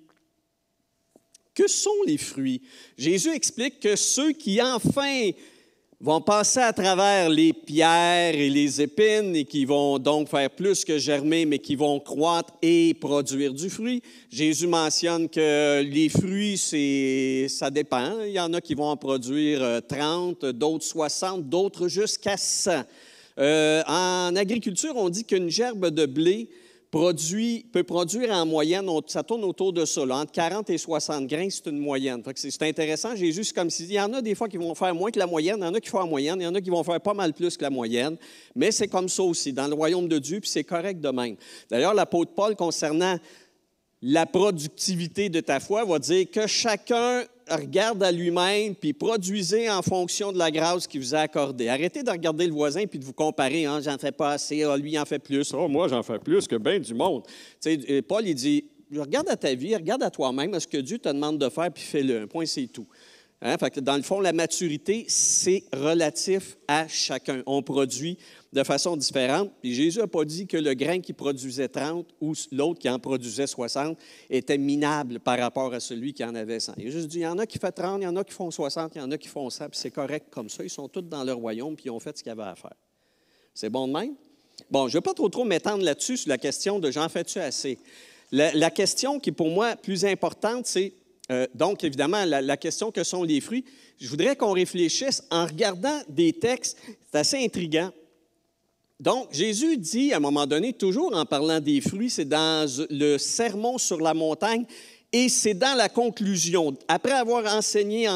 Que sont les fruits? Jésus explique que ceux qui enfin vont passer à travers les pierres et les épines et qui vont donc faire plus que germer, mais qui vont croître et produire du fruit. Jésus mentionne que les fruits, ça dépend. Il y en a qui vont en produire 30, d'autres 60, d'autres jusqu'à 100. En agriculture, on dit qu'une gerbe de blé peut produire en moyenne, ça tourne autour de ça, là, entre 40 et 60 grains, c'est une moyenne. C'est intéressant, Jésus, c'est comme s'il y en a des fois qui vont faire moins que la moyenne, il y en a qui font en moyenne, il y en a qui vont faire pas mal plus que la moyenne, mais c'est comme ça aussi, dans le royaume de Dieu, puis c'est correct de même. D'ailleurs, l'apôtre Paul, concernant la productivité de ta foi, va dire que chacun regarde à lui-même, puis produisez en fonction de la grâce qu'il vous a accordée. Arrêtez de regarder le voisin puis de vous comparer. Hein, j'en fais pas assez, lui, il en fait plus. Oh, moi, j'en fais plus que bien du monde. Paul, il dit, regarde à ta vie, regarde à toi-même, à ce que Dieu te demande de faire, puis fais-le. Un point, c'est tout. Hein? Fait que dans le fond, la maturité, c'est relatif à chacun. On produit de façon différente. Puis Jésus n'a pas dit que le grain qui produisait 30 ou l'autre qui en produisait 60 était minable par rapport à celui qui en avait 100. Il a juste dit, il y en a qui font 30, il y en a qui font 60, il y en a qui font 100, puis c'est correct comme ça. Ils sont tous dans leur royaume, puis ils ont fait ce qu'il y avait à faire. C'est bon de même? Bon, je ne vais pas trop m'étendre là-dessus sur la question de « j'en fais-tu assez ». La question qui est pour moi plus importante, c'est donc évidemment la question que sont les fruits. Je voudrais qu'on réfléchisse en regardant des textes, c'est assez intriguant. Donc, Jésus dit, à un moment donné, toujours en parlant des fruits, c'est dans le sermon sur la montagne et c'est dans la conclusion. Après avoir enseigné,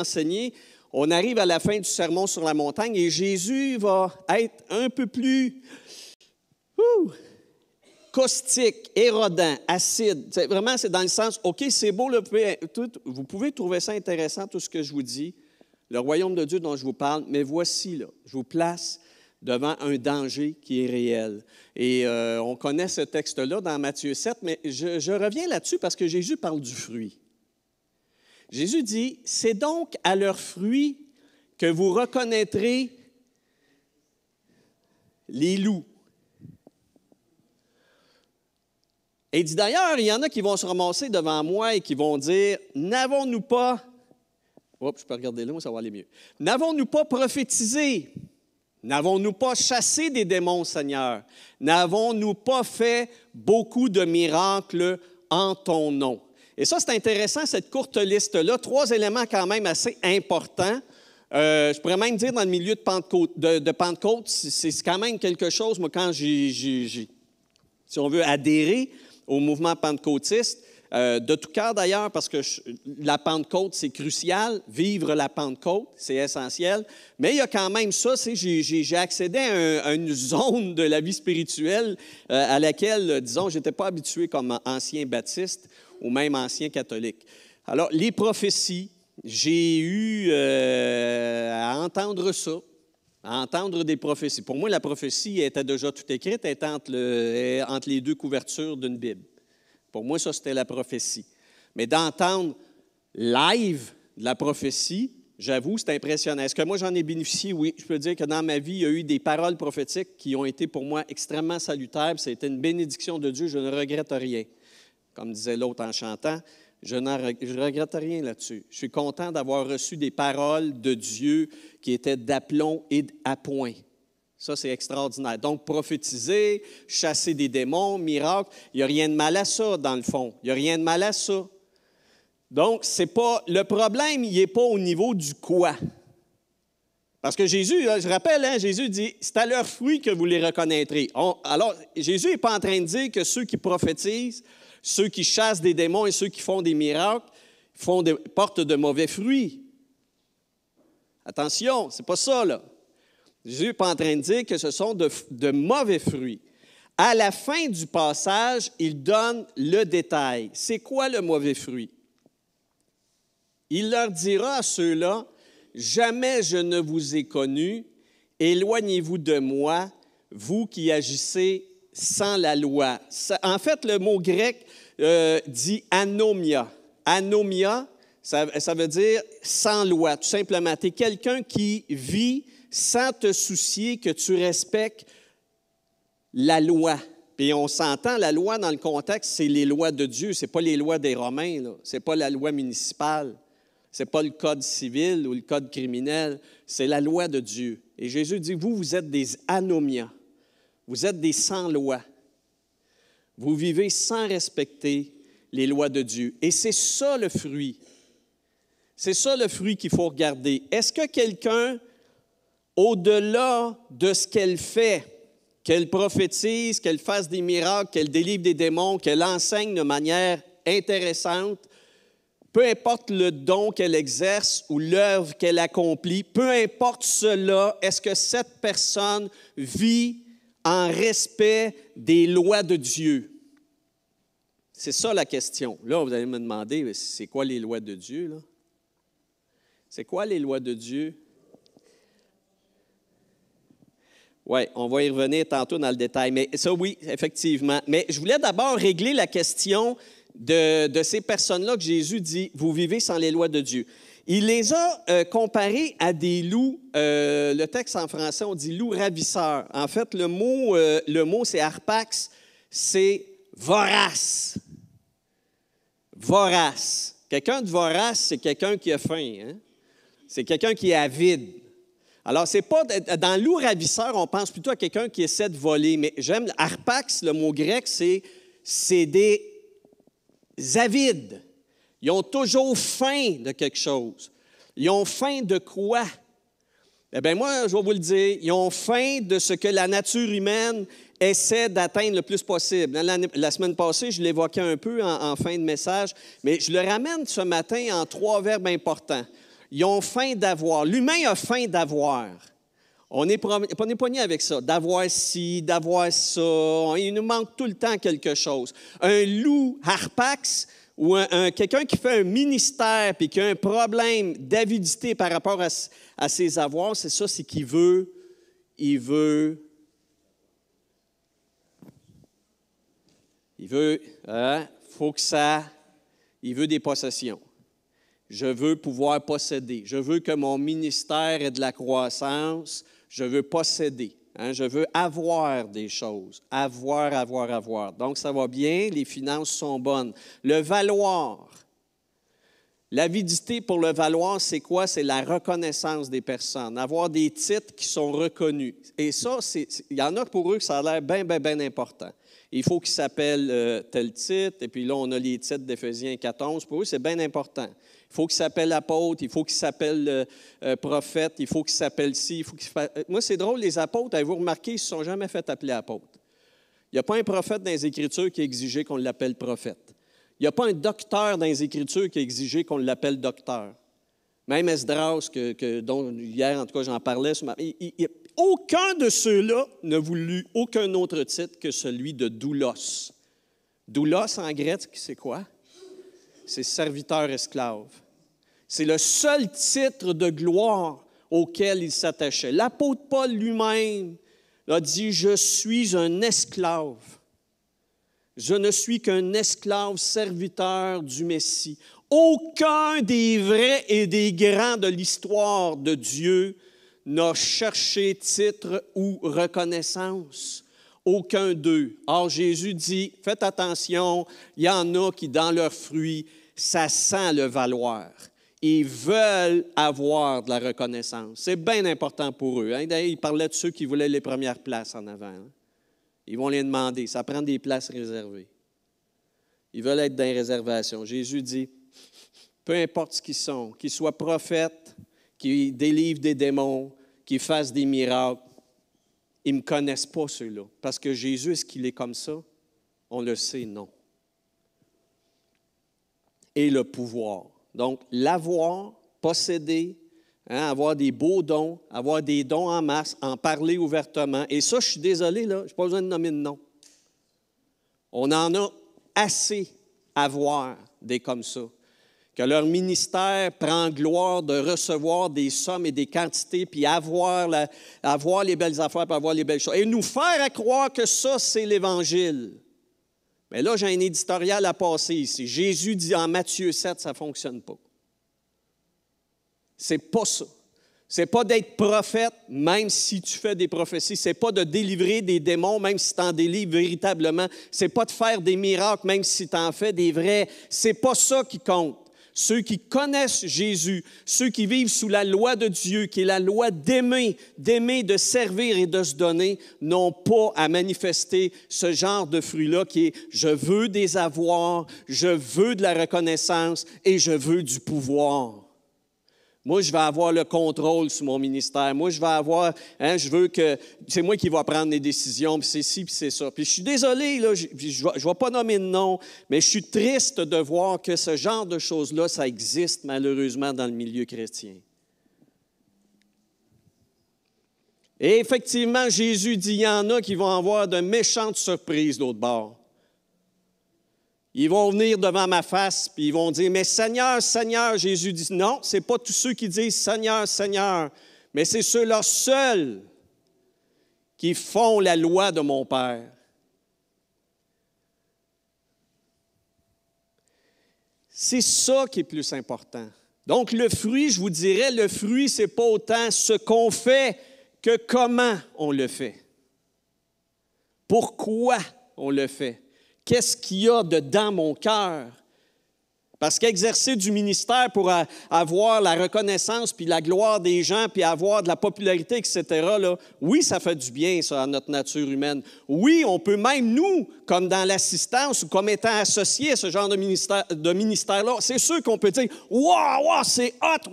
on arrive à la fin du sermon sur la montagne et Jésus va être un peu plus caustique, érodant, acide. C'est dans le sens, OK, c'est beau, là, vous pouvez trouver ça intéressant, tout ce que je vous dis, le royaume de Dieu dont je vous parle, mais voici, là, je vous place devant un danger qui est réel. Et on connaît ce texte-là dans Matthieu 7, mais je reviens là-dessus parce que Jésus parle du fruit. Jésus dit, « C'est donc à leurs fruits que vous reconnaîtrez les loups. » Et il dit d'ailleurs, il y en a qui vont se ramasser devant moi et qui vont dire, « N'avons-nous pas... » Oups, je peux regarder là, ça va aller mieux. « N'avons-nous pas prophétisé? N'avons-nous pas chassé des démons, Seigneur? N'avons-nous pas fait beaucoup de miracles en ton nom? » Et ça, c'est intéressant, cette courte liste-là. 3 éléments quand même assez importants. Je pourrais même dire dans le milieu de Pentecôte, c'est quand même quelque chose, moi, quand si on veut adhérer au mouvement pentecôtiste, de tout cœur d'ailleurs, parce que la Pentecôte, c'est crucial. Vivre la Pentecôte, c'est essentiel. Mais il y a quand même ça, j'ai accédé à une zone de la vie spirituelle à laquelle, disons, je n'étais pas habitué comme ancien baptiste ou même ancien catholique. Alors, les prophéties, j'ai eu à entendre ça, à entendre des prophéties. Pour moi, la prophétie était déjà toute écrite, elle était entre les 2 couvertures d'une Bible. Pour moi, ça, c'était la prophétie. Mais d'entendre live de la prophétie, j'avoue, c'est impressionnant. Est-ce que moi, j'en ai bénéficié? Oui. Je peux dire que dans ma vie, il y a eu des paroles prophétiques qui ont été pour moi extrêmement salutaires. C'était une bénédiction de Dieu. Je ne regrette rien. Comme disait l'autre en chantant, je ne regrette rien là-dessus. Je suis content d'avoir reçu des paroles de Dieu qui étaient d'aplomb et à point. Ça, c'est extraordinaire. Donc, prophétiser, chasser des démons, miracles, il n'y a rien de mal à ça, dans le fond. Il n'y a rien de mal à ça. Donc, c'est pas, le problème, il n'est pas au niveau du quoi. Parce que Jésus, je rappelle, Jésus dit, c'est à leurs fruits que vous les reconnaîtrez. Alors, Jésus n'est pas en train de dire que ceux qui prophétisent, ceux qui chassent des démons et ceux qui font des miracles portent de mauvais fruits. Attention, c'est pas ça, là. Jésus n'est pas en train de dire que ce sont de mauvais fruits. À la fin du passage, il donne le détail. C'est quoi le mauvais fruit? Il leur dira à ceux-là, « Jamais je ne vous ai connus, éloignez-vous de moi, vous qui agissez sans la loi. » En fait, le mot grec dit « anomia ». Anomia, ça veut dire « sans loi », tout simplement. Tu es quelqu'un qui vit sans te soucier que tu respectes la loi. Puis on s'entend, la loi dans le contexte, c'est les lois de Dieu, ce n'est pas les lois des Romains, ce n'est pas la loi municipale, ce n'est pas le code civil ou le code criminel, c'est la loi de Dieu. Et Jésus dit, vous êtes des anomias, vous êtes des sans-lois. Vous vivez sans respecter les lois de Dieu. Et c'est ça le fruit. C'est ça le fruit qu'il faut regarder. Est-ce que quelqu'un, au-delà de ce qu'elle fait, qu'elle prophétise, qu'elle fasse des miracles, qu'elle délivre des démons, qu'elle enseigne de manière intéressante, peu importe le don qu'elle exerce ou l'œuvre qu'elle accomplit, peu importe cela, est-ce que cette personne vit en respect des lois de Dieu? C'est ça la question. Là, vous allez me demander, c'est quoi les lois de Dieu, là? C'est quoi les lois de Dieu? Oui, on va y revenir tantôt dans le détail. Mais ça, oui, effectivement. Mais je voulais d'abord régler la question de ces personnes-là que Jésus dit, vous vivez sans les lois de Dieu. Il les a comparés à des loups. Le texte en français, on dit loup ravisseur. En fait, le mot c'est harpax, c'est vorace. Vorace. Quelqu'un de vorace, c'est quelqu'un qui a faim. Hein? C'est quelqu'un qui est avide. Alors, c'est pas dans loup ravisseur, on pense plutôt à quelqu'un qui essaie de voler. Mais j'aime harpax, le mot grec, c'est des avides. Ils ont toujours faim de quelque chose. Ils ont faim de quoi? Eh bien, moi, je vais vous le dire, ils ont faim de ce que la nature humaine essaie d'atteindre le plus possible. La semaine passée, je l'évoquais un peu en fin de message, mais je le ramène ce matin en 3 verbes importants. Ils ont faim d'avoir. L'humain a faim d'avoir. On est pogné avec ça, d'avoir ci, d'avoir ça. Il nous manque tout le temps quelque chose. Un loup harpax ou quelqu'un qui fait un ministère et qui a un problème d'avidité par rapport à ses avoirs, c'est ça, c'est qu'il veut il veut, il veut des possessions. Je veux pouvoir posséder. Je veux que mon ministère ait de la croissance. Je veux posséder. Je veux avoir des choses. Avoir. Donc, ça va bien. Les finances sont bonnes. Le valoir. L'avidité pour le valoir, c'est quoi? C'est la reconnaissance des personnes. Avoir des titres qui sont reconnus. Et ça, il y en a pour eux que ça a l'air bien important. Il faut qu'ils s'appellent tel titre. Et puis là, on a les titres d'Éphésiens 14. Pour eux, c'est bien important. Il faut qu'il s'appelle apôtre, il faut qu'il s'appelle prophète, il faut qu'il s'appelle ci. Moi, c'est drôle, les apôtres, avez-vous remarqué, ils ne se sont jamais fait appeler apôtres. Il n'y a pas un prophète dans les Écritures qui a exigé qu'on l'appelle prophète. Il n'y a pas un docteur dans les Écritures qui a exigé qu'on l'appelle docteur. Même Esdras, dont hier, en tout cas, j'en parlais, aucun de ceux-là n'a voulu aucun autre titre que celui de doulos. Doulos, en grec, c'est quoi? C'est serviteur-esclave. C'est le seul titre de gloire auquel il s'attachait. L'apôtre Paul lui-même a dit « Je suis un esclave. Je ne suis qu'un esclave serviteur du Messie. » Aucun des vrais et des grands de l'histoire de Dieu n'a cherché titre ou reconnaissance. Aucun d'eux. Or, Jésus dit, faites attention, il y en a qui, dans leurs fruits, ça sent le valoir. Ils veulent avoir de la reconnaissance. C'est bien important pour eux. D'ailleurs, il parlait de ceux qui voulaient les premières places en avant. Ils vont les demander. Ça prend des places réservées. Ils veulent être dans les réservations. Jésus dit, peu importe ce qu'ils sont, qu'ils soient prophètes, qu'ils délivrent des démons, qu'ils fassent des miracles, ils ne me connaissent pas, ceux-là. Parce que Jésus, est-ce qu'il est comme ça? On le sait, non. Et le pouvoir. Donc, l'avoir, posséder, avoir des beaux dons, avoir des dons en masse, en parler ouvertement. Et ça, je suis désolé, là, je n'ai pas besoin de nommer de nom. On en a assez à voir des comme ça. Que leur ministère prend gloire de recevoir des sommes et des quantités, puis avoir les belles affaires, puis avoir les belles choses. Et nous faire à croire que ça, c'est l'Évangile. Mais là, j'ai un éditorial à passer ici. Jésus dit en Matthieu 7, ça ne fonctionne pas. C'est pas ça. C'est pas d'être prophète, même si tu fais des prophéties. C'est pas de délivrer des démons, même si tu en délivres véritablement. C'est pas de faire des miracles, même si tu en fais des vrais. C'est pas ça qui compte. Ceux qui connaissent Jésus, ceux qui vivent sous la loi de Dieu, qui est la loi d'aimer, de servir et de se donner, n'ont pas à manifester ce genre de fruit-là qui est « je veux des avoirs, je veux de la reconnaissance et je veux du pouvoir ». Moi, je vais avoir le contrôle sur mon ministère. Moi, je vais avoir, je veux que, c'est moi qui vais prendre les décisions, puis c'est ci, puis c'est ça. Puis je suis désolé, là, je ne vais pas nommer de nom, mais je suis triste de voir que ce genre de choses-là, ça existe malheureusement dans le milieu chrétien. Et effectivement, Jésus dit, il y en a qui vont avoir de méchantes surprises de l'autre bord. Ils vont venir devant ma face, puis ils vont dire, « Mais Seigneur, Seigneur », Jésus dit, « Non, ce n'est pas tous ceux qui disent, Seigneur, Seigneur, mais c'est ceux-là seuls qui font la loi de mon Père. » C'est ça qui est plus important. Donc, le fruit, je vous dirais, le fruit, ce n'est pas autant ce qu'on fait que comment on le fait. Pourquoi on le fait. Qu'est-ce qu'il y a dedans mon cœur? Parce qu'exercer du ministère pour avoir la reconnaissance puis la gloire des gens puis avoir de la popularité, etc., là, oui, ça fait du bien, ça, à notre nature humaine. Oui, on peut même, nous, comme dans l'assistance ou comme étant associés à ce genre de ministère-là, c'est sûr qu'on peut dire « Wow, c'est hot! »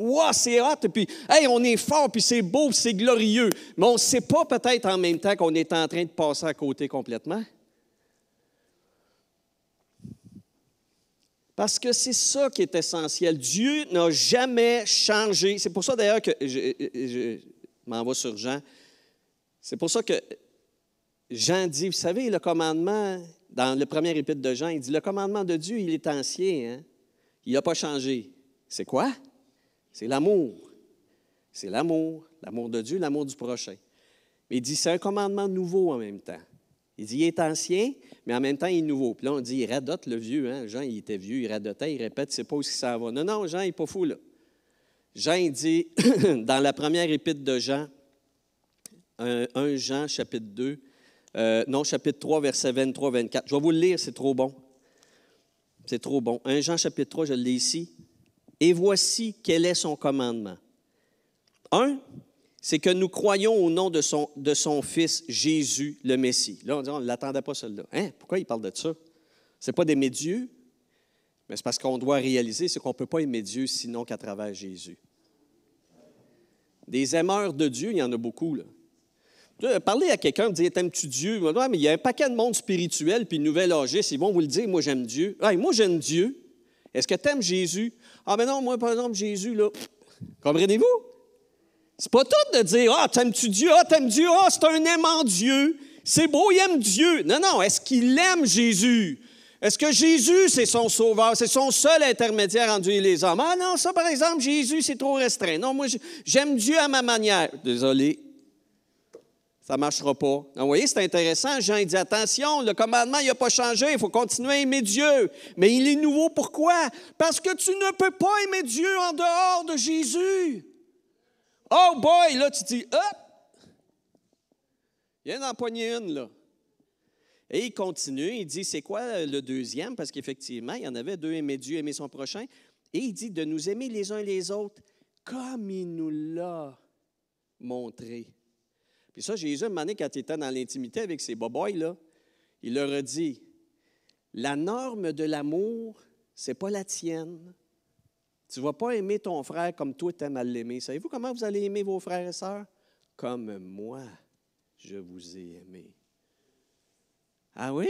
Et puis « Hey, on est fort, puis c'est beau, puis c'est glorieux. » Mais on ne sait pas peut-être en même temps qu'on est en train de passer à côté complètement. Parce que c'est ça qui est essentiel. Dieu n'a jamais changé. C'est pour ça d'ailleurs que je m'en vais sur Jean. C'est pour ça que Jean dit, vous savez, le commandement, dans le premier épître de Jean, il dit, le commandement de Dieu, il est ancien. Hein? Il n'a pas changé. C'est quoi? C'est l'amour. C'est l'amour de Dieu, l'amour du prochain. Mais il dit, c'est un commandement nouveau en même temps. Il dit, il est ancien, mais en même temps, il est nouveau. Puis là, on dit, il radote le vieux. Hein? Jean, il était vieux, il radotait, il répète, il ne sait pas où ça va. Non, Jean, il n'est pas fou, là. Jean, il dit, dans la première épître de Jean, 1 Jean, chapitre 2, chapitre 3, versets 23-24. Je vais vous le lire, c'est trop bon. C'est trop bon. 1 Jean, chapitre 3, je le lis ici. Et voici quel est son commandement. 1, c'est que nous croyons au nom de son Fils, Jésus, le Messie. Là, on dit, on ne l'attendait pas, celui-là. Hein? Pourquoi il parle de ça? Ce n'est pas d'aimer Dieu, mais c'est parce qu'on doit réaliser c'est qu'on ne peut pas aimer Dieu sinon qu'à travers Jésus. Des aimeurs de Dieu, il y en a beaucoup, là. Parler à quelqu'un, dire « T'aimes-tu Dieu? » Ouais, mais il y a un paquet de monde spirituel puis nouvel âgiste, ils vont vous le dire « Moi, j'aime Dieu. » Hey, moi, j'aime Dieu. Est-ce que tu aimes Jésus? Ah, mais non, moi, par exemple, Jésus, là. Comprenez-vous? C'est pas tout de dire « Ah, t'aimes-tu Dieu? Ah, t'aimes Dieu? Ah, c'est un aimant Dieu. C'est beau, il aime Dieu. » Non, non, est-ce qu'il aime Jésus? Est-ce que Jésus, c'est son sauveur? C'est son seul intermédiaire entre Dieu et les hommes? Ah non, ça, par exemple, Jésus, c'est trop restreint. Non, moi, j'aime Dieu à ma manière. Désolé. Ça ne marchera pas. Donc, vous voyez, c'est intéressant. Jean dit, attention, le commandement, il n'a pas changé. Il faut continuer à aimer Dieu. Mais il est nouveau. Pourquoi? Parce que tu ne peux pas aimer Dieu en dehors de Jésus. Oh boy, là, tu dis, hop! Il vient d'en pogner une, là. Et il continue. Il dit, c'est quoi le deuxième? Parce qu'effectivement, il y en avait deux, aimer Dieu, aimer son prochain. Et il dit de nous aimer les uns les autres comme il nous l'a montré. Puis ça, Jésus, un moment donné, quand il était dans l'intimité avec ses boboys, là, il leur a dit, la norme de l'amour, c'est pas la tienne. Tu ne vas pas aimer ton frère comme toi, tu aimes à l'aimer. Savez-vous comment vous allez aimer vos frères et sœurs? Comme moi, je vous ai aimé. Ah oui?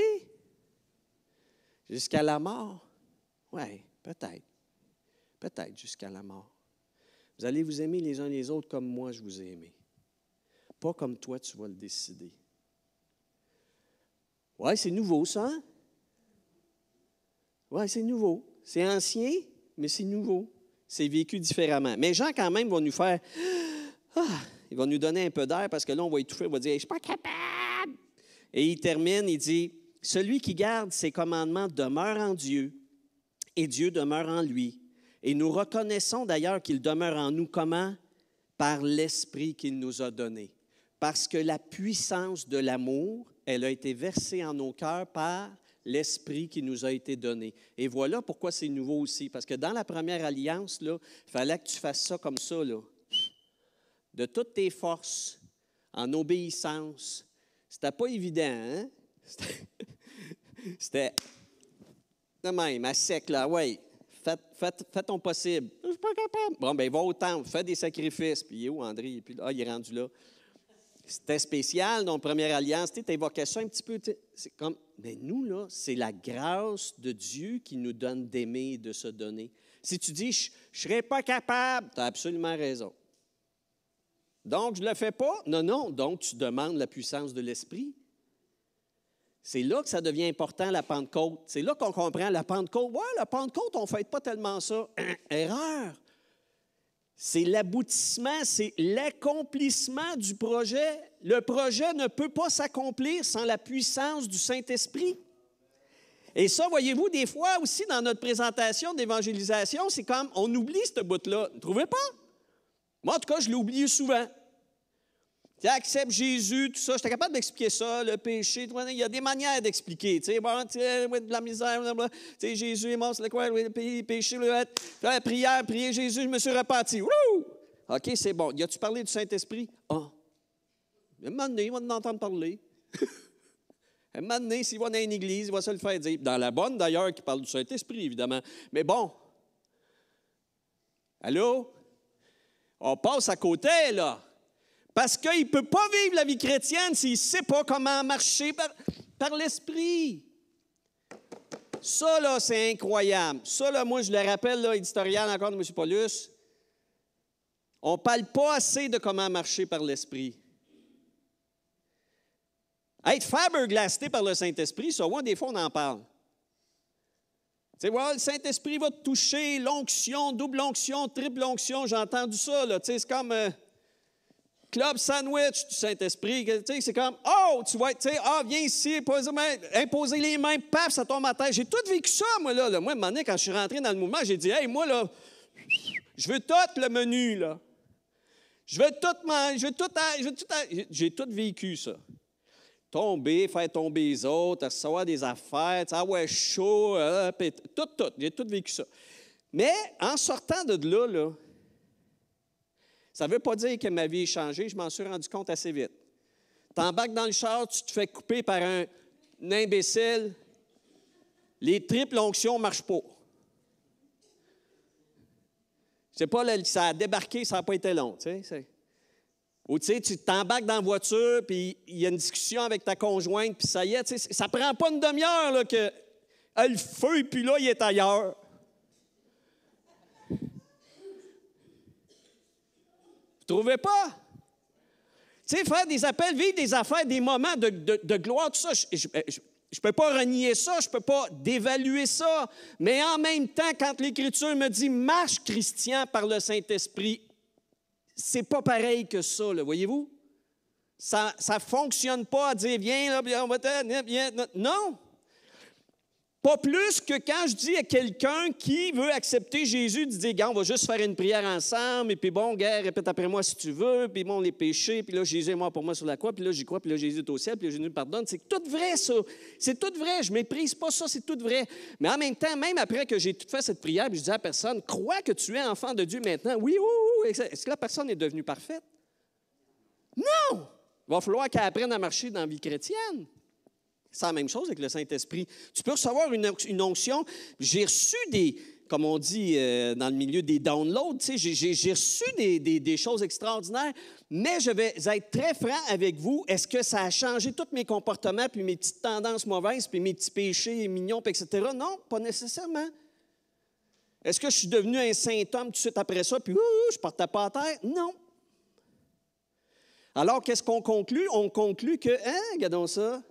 Jusqu'à la mort? Oui, peut-être. Peut-être jusqu'à la mort. Vous allez vous aimer les uns les autres comme moi, je vous ai aimé. Pas comme toi, tu vas le décider. Oui, c'est nouveau, ça. Hein? Oui, c'est nouveau. C'est ancien, mais c'est nouveau. C'est vécu différemment. Mais Jean, quand même, va nous faire... il va nous donner un peu d'air parce que là, on va étouffer, on va dire « Je ne suis pas capable! » Et il termine, il dit « Celui qui garde ses commandements demeure en Dieu et Dieu demeure en lui. Et nous reconnaissons d'ailleurs qu'il demeure en nous comment? Par l'Esprit qu'il nous a donné. Parce que la puissance de l'amour, elle a été versée en nos cœurs par l'Esprit qui nous a été donné. Et voilà pourquoi c'est nouveau aussi. Parce que dans la première alliance, là, il fallait que tu fasses ça comme ça, là. De toutes tes forces, en obéissance. C'était pas évident, hein? C'était de même, à sec, là, oui. Fais ton possible. Je ne suis pas capable. Bon, bien, va au temple, fais des sacrifices. Puis, il est où, André? Puis, il est rendu là. C'était spécial, dans la première alliance. Tu évoquais ça un petit peu. C'est comme, mais nous, là, c'est la grâce de Dieu qui nous donne d'aimer et de se donner. Si tu dis, je ne serais pas capable, tu as absolument raison. Donc, je ne le fais pas? Non. Donc, tu demandes la puissance de l'Esprit. C'est là que ça devient important, la Pentecôte. C'est là qu'on comprend la Pentecôte. Ouais, la Pentecôte, on ne fête pas tellement ça. Erreur. C'est l'aboutissement, c'est l'accomplissement du projet. Le projet ne peut pas s'accomplir sans la puissance du Saint-Esprit. Et ça, voyez-vous, des fois aussi dans notre présentation d'évangélisation, c'est comme on oublie ce bout-là. Ne trouvez pas? Moi, en tout cas, je l'ai oublié souvent. Tu acceptes Jésus, tout ça. J'étais capable d'expliquer ça, le péché. Il y a des manières d'expliquer. Tu sais, bon, de la misère, blablabla. Tu sais, Jésus est mort, c'est quoi, le péché, la prière, prier Jésus, je me suis repenti. Wouh! OK, c'est bon. Y a-tu parlé du Saint-Esprit? Ah. Un moment donné, il va en entendre parler. Un moment donné, s'il va dans une église, il va se le faire dire. Dans la bonne, d'ailleurs, qui parle du Saint-Esprit, évidemment. Mais bon. Allô? On passe à côté, là. Parce qu'il ne peut pas vivre la vie chrétienne s'il ne sait pas comment marcher par l'Esprit. Ça, là, c'est incroyable. Ça, là, moi, je le rappelle, là, éditorial encore de M. Paulus. On ne parle pas assez de comment marcher par l'Esprit. Être faberglasté par le Saint-Esprit, ça, ouais, des fois, on en parle. Tu sais, ouais, le Saint-Esprit va te toucher, l'onction, double onction, triple onction, j'ai entendu ça, là. Tu sais, c'est comme... Club sandwich du Saint-Esprit. Tu sais, c'est comme, oh, tu vois, tu sais, ah, viens ici, imposer les mains, paf, ça tombe à terre. J'ai tout vécu ça, moi, là. Moi, à un moment donné, quand je suis rentré dans le mouvement, j'ai dit, hey, moi, là, je veux tout le menu, là. Je veux tout manger, j'ai tout vécu, ça. Tomber, faire tomber les autres, recevoir des affaires, ah ouais, chaud, tout, j'ai tout vécu ça. Mais en sortant de là, ça ne veut pas dire que ma vie a changé, je m'en suis rendu compte assez vite. Tu embarques dans le char, tu te fais couper par un imbécile, les triples onctions ne marchent pas. C'est pas, ça a débarqué, ça n'a pas été long, tu sais. Ou tu sais, tu t'embarques dans la voiture, puis il y a une discussion avec ta conjointe, puis ça y est, tu sais, ça prend pas une demi-heure là, que le feu, puis là, il est ailleurs. Vous trouvez pas? Tu sais, faire des appels, vivre des affaires, des moments de gloire, tout ça, je ne peux pas renier ça, je ne peux pas dévaluer ça. Mais en même temps, quand l'Écriture me dit « marche, Christian, par le Saint-Esprit », c'est pas pareil que ça, là, voyez-vous? Ça ne fonctionne pas à dire « viens, là, on va viens. » Non! Pas plus que quand je dis à quelqu'un qui veut accepter Jésus, de dire, gars, on va juste faire une prière ensemble, et puis bon, gars, répète après moi si tu veux, puis bon, les péchés, puis là, Jésus est mort pour moi sur la croix, puis là, j'y crois, puis là, Jésus est au ciel, puis là, Jésus nous pardonne. C'est tout vrai, ça. C'est tout vrai. Je ne méprise pas ça, c'est tout vrai. Mais en même temps, même après que j'ai tout fait cette prière, puis je dis à la personne, crois que tu es enfant de Dieu maintenant. Oui, oui, oui. Est-ce que la personne est devenue parfaite? Non! Il va falloir qu'elle apprenne à marcher dans la vie chrétienne. C'est la même chose avec le Saint-Esprit. Tu peux recevoir une onction. J'ai reçu comme on dit dans le milieu, des downloads. Tu sais, j'ai reçu des choses extraordinaires, mais je vais être très franc avec vous. Est-ce que ça a changé tous mes comportements, puis mes petites tendances mauvaises, puis mes petits péchés mignons, puis etc.? Non, pas nécessairement. Est-ce que je suis devenu un saint homme tout de suite après ça, puis je ne partais pas à terre? Non. Alors, qu'est-ce qu'on conclut? On conclut que, regardons ça.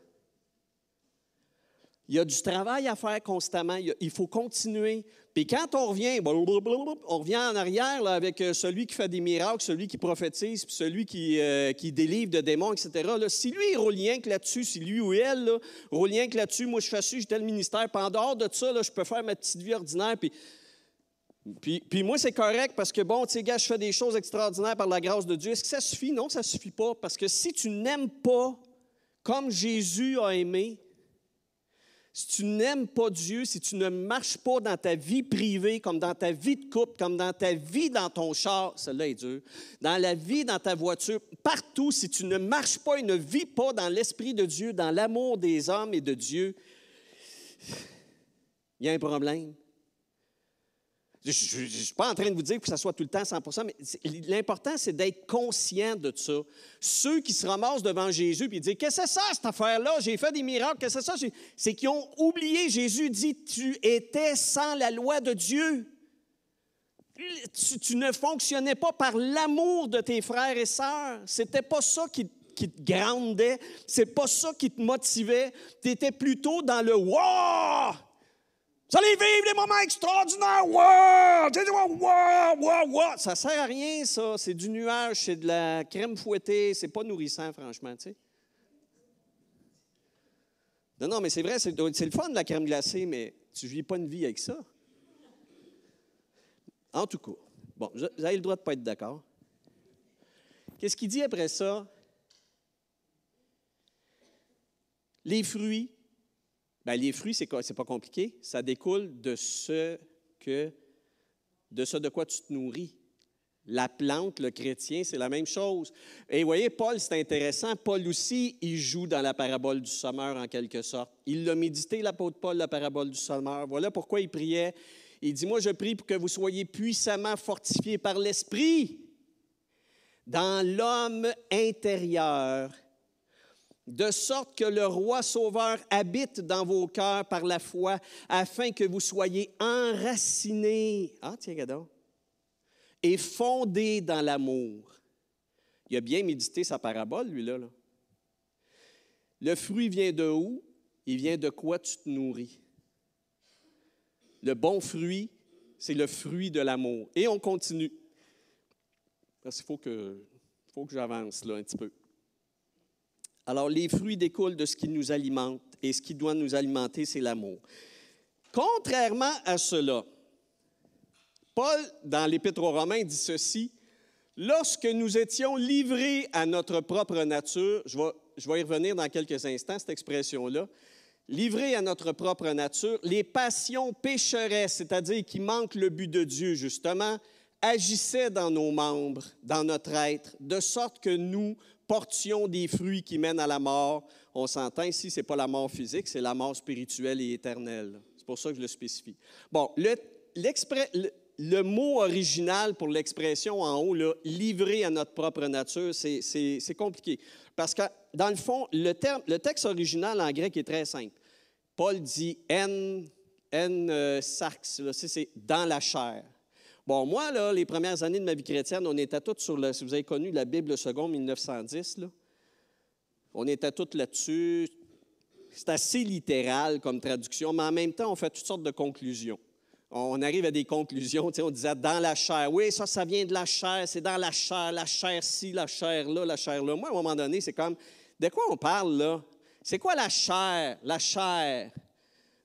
Il y a du travail à faire constamment. Il faut continuer. Puis quand on revient en arrière là, avec celui qui fait des miracles, celui qui prophétise, puis celui qui délivre de démons, etc. Là, si lui, il roule rien que là-dessus, si lui ou elle là, roule rien que là-dessus, moi, je fais ça, j'ai tel ministère. Puis en dehors de ça, là, je peux faire ma petite vie ordinaire. Puis moi, c'est correct parce que, bon, tu sais, gars, je fais des choses extraordinaires par la grâce de Dieu. Est-ce que ça suffit? Non, ça ne suffit pas. Parce que si tu n'aimes pas comme Jésus a aimé, si tu n'aimes pas Dieu, si tu ne marches pas dans ta vie privée, comme dans ta vie de couple, comme dans ta vie dans ton char, celle-là est dure, dans la vie dans ta voiture, partout, si tu ne marches pas et ne vis pas dans l'Esprit de Dieu, dans l'amour des hommes et de Dieu, il y a un problème. Je ne suis pas en train de vous dire que ça soit tout le temps 100%, mais l'important, c'est d'être conscient de ça. Ceux qui se ramassent devant Jésus et disent « Qu'est-ce que c'est ça, cette affaire-là? J'ai fait des miracles, qu'est-ce que c'est ça? » C'est qu'ils ont oublié. Jésus dit « Tu étais sans la loi de Dieu. » Tu ne fonctionnais pas par l'amour de tes frères et sœurs. Ce n'était pas ça qui te grandait. Ce n'est pas ça qui te motivait. Tu étais plutôt dans le « Wow! » Vous allez vivre des moments extraordinaires. Wow! Ça ne sert à rien, ça. C'est du nuage, c'est de la crème fouettée. C'est pas nourrissant, franchement, tu sais. Non, mais c'est vrai, c'est le fun de la crème glacée, mais tu ne vis pas une vie avec ça. En tout cas, bon, vous avez le droit de ne pas être d'accord. Qu'est-ce qu'il dit après ça? Les fruits. Bien, les fruits, c'est pas compliqué. Ça découle de ce de quoi tu te nourris. La plante, le chrétien, c'est la même chose. Et vous voyez, Paul, c'est intéressant. Paul aussi, il joue dans la parabole du sommeur en quelque sorte. Il l'a médité, l'apôtre Paul, la parabole du sommeur. Voilà pourquoi il priait. Il dit, moi, je prie pour que vous soyez puissamment fortifiés par l'Esprit dans l'homme intérieur, de sorte que le roi sauveur habite dans vos cœurs par la foi, afin que vous soyez enracinés. Ah, tiens, regarde. Et fondés dans l'amour. Il a bien médité sa parabole, lui-là. Là. Le fruit vient de où? Il vient de quoi tu te nourris. Le bon fruit, c'est le fruit de l'amour. Et on continue. Parce qu'il faut faut que j'avance là un petit peu. Alors, les fruits découlent de ce qui nous alimente, et ce qui doit nous alimenter, c'est l'amour. Contrairement à cela, Paul, dans l'Épître aux Romains, dit ceci: « Lorsque nous étions livrés à notre propre nature », je vais y revenir dans quelques instants, cette expression-là, « livrés à notre propre nature, les passions pécheresses, c'est-à-dire qui manquent le but de Dieu, justement, agissaient dans nos membres, dans notre être, de sorte que nous portions des fruits qui mènent à la mort. » On s'entend ici, ce n'est pas la mort physique, c'est la mort spirituelle et éternelle. C'est pour ça que je le spécifie. Bon, le mot original pour l'expression en haut, là, « livré à notre propre nature », c'est compliqué. Parce que, dans le fond, le texte original en grec est très simple. Paul dit « sarx », c'est « dans la chair ». Bon, moi, là, les premières années de ma vie chrétienne, on était tous sur si vous avez connu la Bible seconde 1910, là, on était tous là-dessus. C'est assez littéral comme traduction, mais en même temps, on fait toutes sortes de conclusions. On arrive à des conclusions, on disait « dans la chair ». Oui, ça vient de la chair, c'est dans la chair ci, la chair là, la chair là. Moi, à un moment donné, c'est comme, de quoi on parle là? C'est quoi la chair? La chair.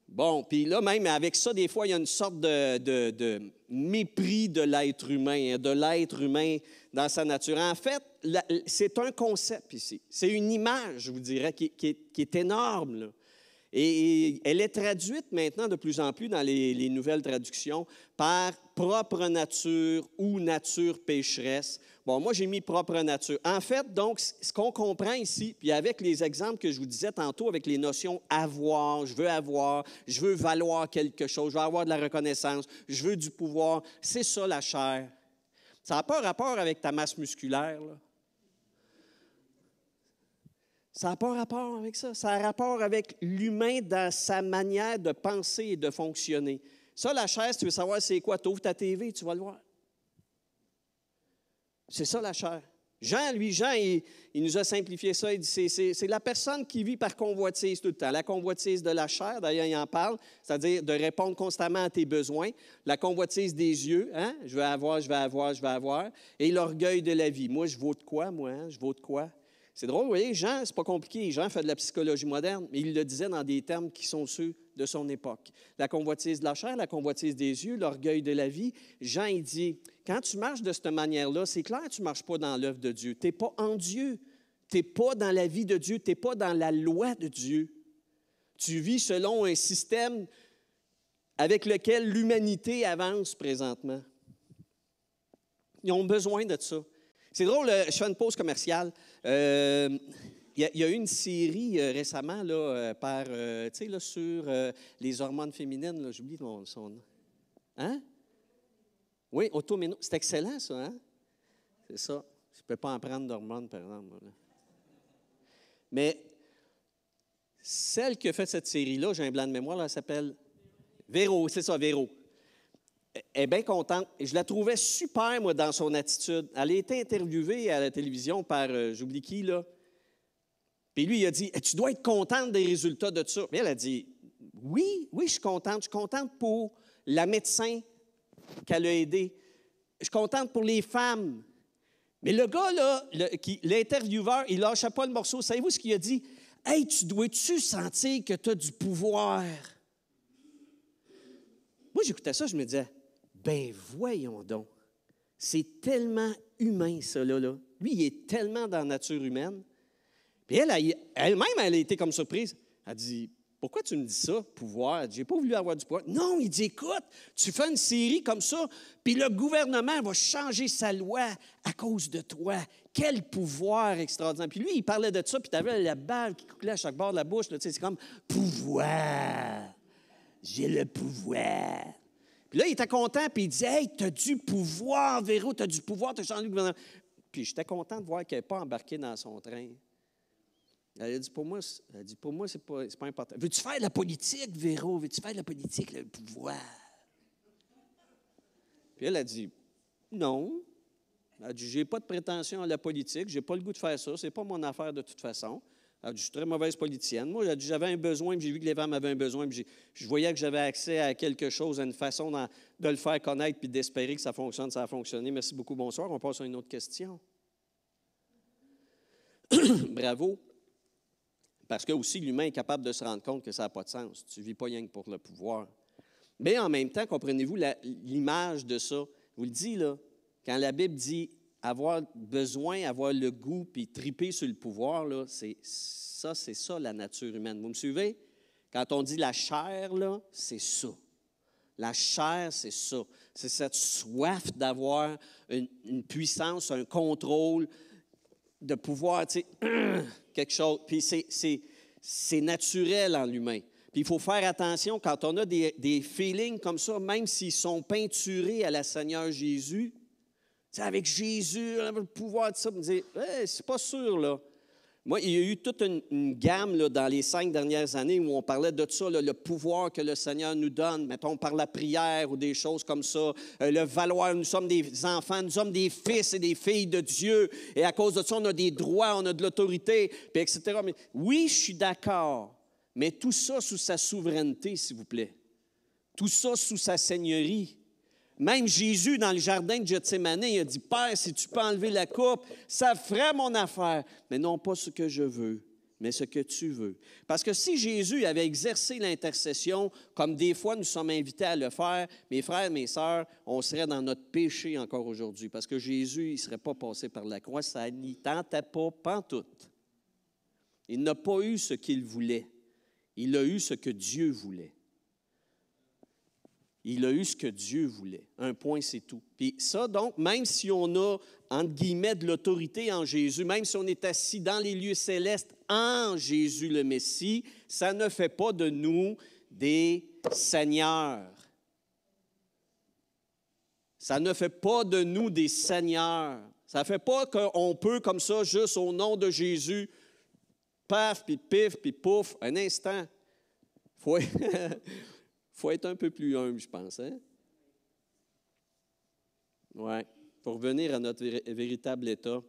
Bon, puis là, même avec ça, des fois, il y a une sorte de mépris de l'être humain, dans sa nature. En fait, c'est un concept ici. C'est une image, je vous dirais, qui est énorme, là. Et elle est traduite maintenant de plus en plus dans les nouvelles traductions par propre nature ou nature pécheresse. Bon, moi, j'ai mis propre nature. En fait, donc, ce qu'on comprend ici, puis avec les exemples que je vous disais tantôt, avec les notions avoir, je veux valoir quelque chose, je veux avoir de la reconnaissance, je veux du pouvoir, c'est ça la chair. Ça n'a pas rapport avec ta masse musculaire, là. Ça n'a pas rapport avec ça. Ça a rapport avec l'humain dans sa manière de penser et de fonctionner. Ça, la chair, si tu veux savoir c'est quoi, tu ouvres ta TV, tu vas le voir. C'est ça, la chair. Jean, il nous a simplifié ça. Il dit c'est la personne qui vit par convoitise tout le temps. La convoitise de la chair, d'ailleurs, il en parle, c'est-à-dire de répondre constamment à tes besoins. La convoitise des yeux, hein? Je veux avoir. Et l'orgueil de la vie. Moi, je vaux de quoi, moi? Hein? Je vaux de quoi? C'est drôle, vous voyez, Jean, c'est pas compliqué. Jean fait de la psychologie moderne, mais il le disait dans des termes qui sont ceux de son époque. La convoitise de la chair, la convoitise des yeux, l'orgueil de la vie. Jean, il dit, quand tu marches de cette manière-là, c'est clair que tu ne marches pas dans l'œuvre de Dieu. Tu n'es pas en Dieu. Tu n'es pas dans la vie de Dieu. Tu n'es pas dans la loi de Dieu. Tu vis selon un système avec lequel l'humanité avance présentement. Ils ont besoin de ça. C'est drôle, je fais une pause commerciale. Il y a eu une série récemment là, sur les hormones féminines. Là, j'oublie son nom. Hein? Oui, automénopause. C'est excellent, ça, hein? C'est ça. Je ne peux pas en prendre d'hormones, par exemple. Là. Mais celle qui a fait cette série-là, j'ai un blanc de mémoire, là, elle s'appelle Véro. C'est ça, Véro. Elle est bien contente. Et je la trouvais super, moi, dans son attitude. Elle a été interviewée à la télévision par, j'oublie qui, là. Puis lui, il a dit, tu dois être contente des résultats de ça. Mais elle a dit, oui, je suis contente. Je suis contente pour la médecin qu'elle a aidée. Je suis contente pour les femmes. Mais le gars, là, l'intervieweur, il ne lâchait pas le morceau. Savez-vous ce qu'il a dit? « Hey, tu dois-tu sentir que tu as du pouvoir? » Moi, j'écoutais ça, je me disais, ben voyons donc. C'est tellement humain, ça, là. Lui, il est tellement dans la nature humaine. Puis elle-même, elle a été comme surprise. Elle dit, pourquoi tu me dis ça, pouvoir? Je n'ai pas voulu avoir du pouvoir. Non, il dit, écoute, tu fais une série comme ça, puis le gouvernement va changer sa loi à cause de toi. Quel pouvoir extraordinaire. Puis lui, il parlait de ça, puis tu avais la bave qui coulait à chaque bord de la bouche. Là, c'est comme, pouvoir. J'ai le pouvoir. Puis là, il était content, puis il disait, hey, tu as du pouvoir, Véro, tu as du pouvoir, tu as changé le gouvernement. Puis j'étais content de voir qu'elle n'est pas embarquée dans son train. Elle a dit, pour moi, c'est pas important. Veux-tu faire de la politique, Véro? Veux-tu faire de la politique, le pouvoir? Puis elle a dit, non. Elle a dit, j'ai pas de prétention à la politique, j'ai pas le goût de faire ça, c'est pas mon affaire de toute façon. Elle a dit, je suis très mauvaise politicienne. Moi, elle a dit, j'avais un besoin, puis j'ai vu que les femmes avaient un besoin, puis je voyais que j'avais accès à quelque chose, à une façon de le faire connaître, puis d'espérer que ça fonctionne, ça a fonctionné. Merci beaucoup, bonsoir. On passe à une autre question. Bravo. Parce que aussi, l'humain est capable de se rendre compte que ça n'a pas de sens. Tu ne vis pas rien que pour le pouvoir. Mais en même temps, comprenez-vous l'image de ça? Je vous le dis, là, quand la Bible dit avoir besoin, avoir le goût, puis triper sur le pouvoir, là, c'est ça la nature humaine. Vous me suivez? Quand on dit la chair, là, c'est ça. La chair, c'est ça. C'est cette soif d'avoir une puissance, un contrôle, de pouvoir, tu sais, quelque chose. Puis c'est naturel en l'humain. Puis il faut faire attention quand on a des feelings comme ça, même s'ils sont peinturés à la Seigneur Jésus. Tu sais, avec Jésus, on a le pouvoir de ça. Me dire, hey, c'est pas sûr, là. Moi, il y a eu toute une gamme là, dans les 5 dernières années où on parlait de ça, là, le pouvoir que le Seigneur nous donne, mettons par la prière ou des choses comme ça, le valoir, nous sommes des enfants, nous sommes des fils et des filles de Dieu, et à cause de ça, on a des droits, on a de l'autorité, puis etc. Mais, oui, je suis d'accord, mais tout ça sous sa souveraineté, s'il vous plaît. Tout ça sous sa seigneurie. Même Jésus, dans le jardin de Gethsémani, il a dit, « Père, si tu peux enlever la coupe, ça ferait mon affaire. Mais non pas ce que je veux, mais ce que tu veux. » Parce que si Jésus avait exercé l'intercession, comme des fois nous sommes invités à le faire, mes frères, mes sœurs, on serait dans notre péché encore aujourd'hui. Parce que Jésus, il ne serait pas passé par la croix, ça n'y tentait pas, pantoute. Il n'a pas eu ce qu'il voulait. Il a eu ce que Dieu voulait. Il a eu ce que Dieu voulait. Un point, c'est tout. Puis ça, donc, même si on a, entre guillemets, de l'autorité en Jésus, même si on est assis dans les lieux célestes en Jésus le Messie, ça ne fait pas de nous des seigneurs. Ça ne fait pas de nous des seigneurs. Ça ne fait pas qu'on peut, comme ça, juste au nom de Jésus, paf, puis pif, puis pouf, un instant. Faut être un peu plus humble, je pense. Hein? Oui, pour revenir à notre véritable état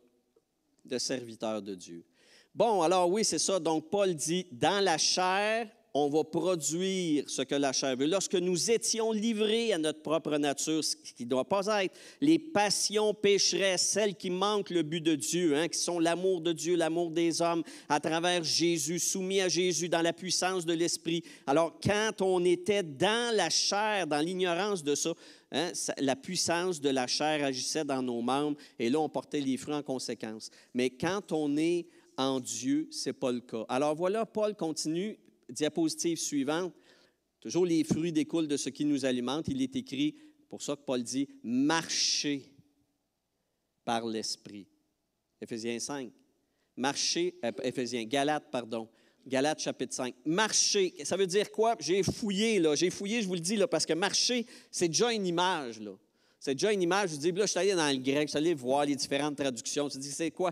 de serviteur de Dieu. Bon, alors oui, c'est ça. Donc, Paul dit, dans la chair, on va produire ce que la chair veut. Lorsque nous étions livrés à notre propre nature, ce qui ne doit pas être, les passions pécheresses, celles qui manquent le but de Dieu, hein, qui sont l'amour de Dieu, l'amour des hommes, à travers Jésus, soumis à Jésus, dans la puissance de l'Esprit. Alors, quand on était dans la chair, dans l'ignorance de ça, hein, la puissance de la chair agissait dans nos membres, et là, on portait les fruits en conséquence. Mais quand on est en Dieu, ce n'est pas le cas. Alors voilà, Paul continue. Diapositive suivante. Toujours les fruits découlent de ce qui nous alimente. Il est écrit, pour ça que Paul dit, marcher par l'Esprit. Éphésiens 5. Marcher, Galates, pardon. Galates chapitre 5. Marcher, ça veut dire quoi? J'ai fouillé, je vous le dis, là, parce que marcher, c'est déjà une image, là. C'est déjà une image. Je dis, là, je suis allé dans le grec, je suis allé voir les différentes traductions. Je dis, c'est quoi?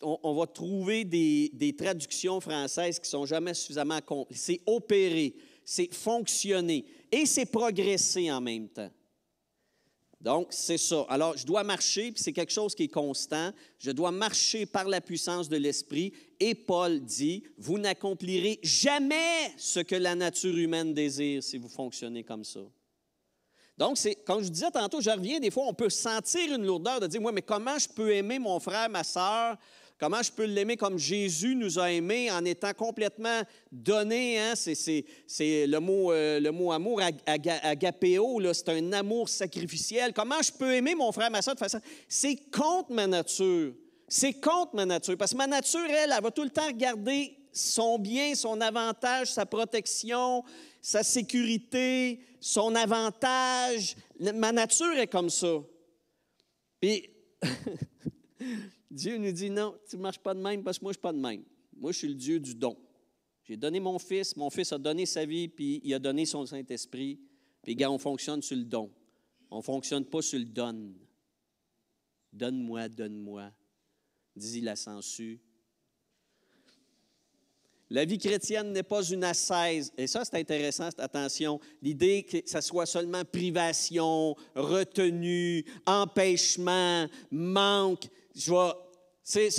On va trouver des traductions françaises qui ne sont jamais suffisamment complètes. C'est opérer, c'est fonctionner et c'est progresser en même temps. Donc, c'est ça. Alors, je dois marcher, puis c'est quelque chose qui est constant. Je dois marcher par la puissance de l'Esprit. Et Paul dit, vous n'accomplirez jamais ce que la nature humaine désire si vous fonctionnez comme ça. Donc, comme je disais tantôt, je reviens, des fois, on peut sentir une lourdeur de dire, moi, mais comment je peux aimer mon frère, ma sœur? Comment je peux l'aimer comme Jésus nous a aimés en étant complètement donné? Hein? C'est le mot amour, agapéo, là, c'est un amour sacrificiel. Comment je peux aimer mon frère, ma sœur de façon... C'est contre ma nature. C'est contre ma nature. Parce que ma nature, elle va tout le temps regarder son bien, son avantage, sa protection, sa sécurité, son avantage. Ma nature est comme ça. Puis, Dieu nous dit, non, tu ne marches pas de même parce que moi, je ne suis pas de même. Moi, je suis le Dieu du don. J'ai donné mon Fils a donné sa vie, puis il a donné son Saint-Esprit. Puis, gars, on fonctionne sur le don. On ne fonctionne pas sur le donne. Donne-moi, donne-moi, dit la sangsue. La vie chrétienne n'est pas une ascèse. Et ça, c'est intéressant, attention. L'idée que ça soit seulement privation, retenue, empêchement, manque.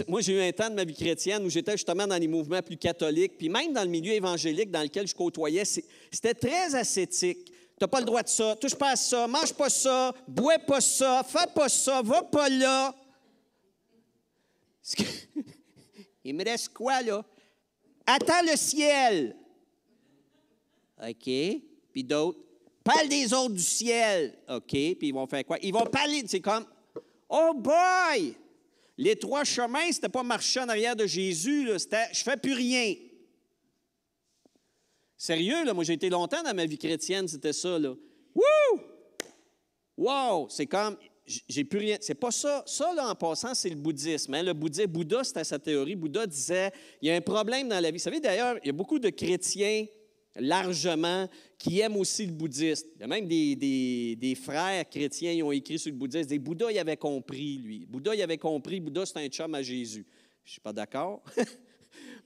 Moi, j'ai eu un temps de ma vie chrétienne où j'étais justement dans les mouvements plus catholiques, puis même dans le milieu évangélique dans lequel je côtoyais, c'était très ascétique. Tu n'as pas le droit de ça, touche pas à ça, mange pas ça, bois pas ça, fais pas ça, va pas là. Il me reste quoi, là? Attends le ciel. OK. Puis d'autres. Parle des autres du ciel. OK. Puis ils vont faire quoi? Ils vont parler. C'est comme, oh boy! Les 3 chemins, c'était pas marcher en arrière de Jésus, là. C'était, je fais plus rien. Sérieux, là, moi, j'ai été longtemps dans ma vie chrétienne, c'était ça, là. Wouh! Wow! C'est comme, j'ai plus rien. C'est pas ça. Ça, là, en passant, c'est le bouddhisme. Hein? Le Bouddha, c'était sa théorie. Bouddha disait, il y a un problème dans la vie. Vous savez, d'ailleurs, il y a beaucoup de chrétiens, largement, qui aiment aussi le bouddhisme. Il y a même des frères chrétiens qui ont écrit sur le bouddhisme. Des Bouddha, il avait compris, lui. Bouddha, il avait compris. Bouddha, c'est un chum à Jésus. Je ne suis pas d'accord.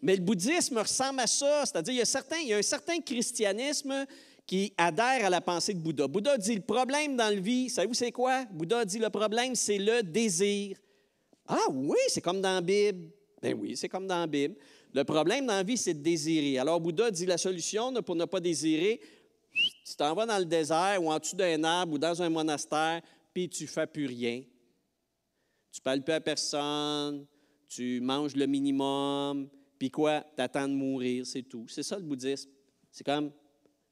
Mais le bouddhisme ressemble à ça. C'est-à-dire, il y a un certain christianisme qui adhère à la pensée de Bouddha. Bouddha dit, le problème dans la vie, savez-vous c'est quoi? Bouddha dit, le problème, c'est le désir. Ah oui, c'est comme dans la Bible. Ben oui, c'est comme dans la Bible. Le problème dans la vie, c'est de désirer. Alors, Bouddha dit, la solution pour ne pas désirer, tu t'en vas dans le désert ou en dessous d'un arbre ou dans un monastère, puis tu ne fais plus rien. Tu ne parles plus à personne, tu manges le minimum, puis quoi? Tu attends de mourir, c'est tout. C'est ça le bouddhisme. C'est comme,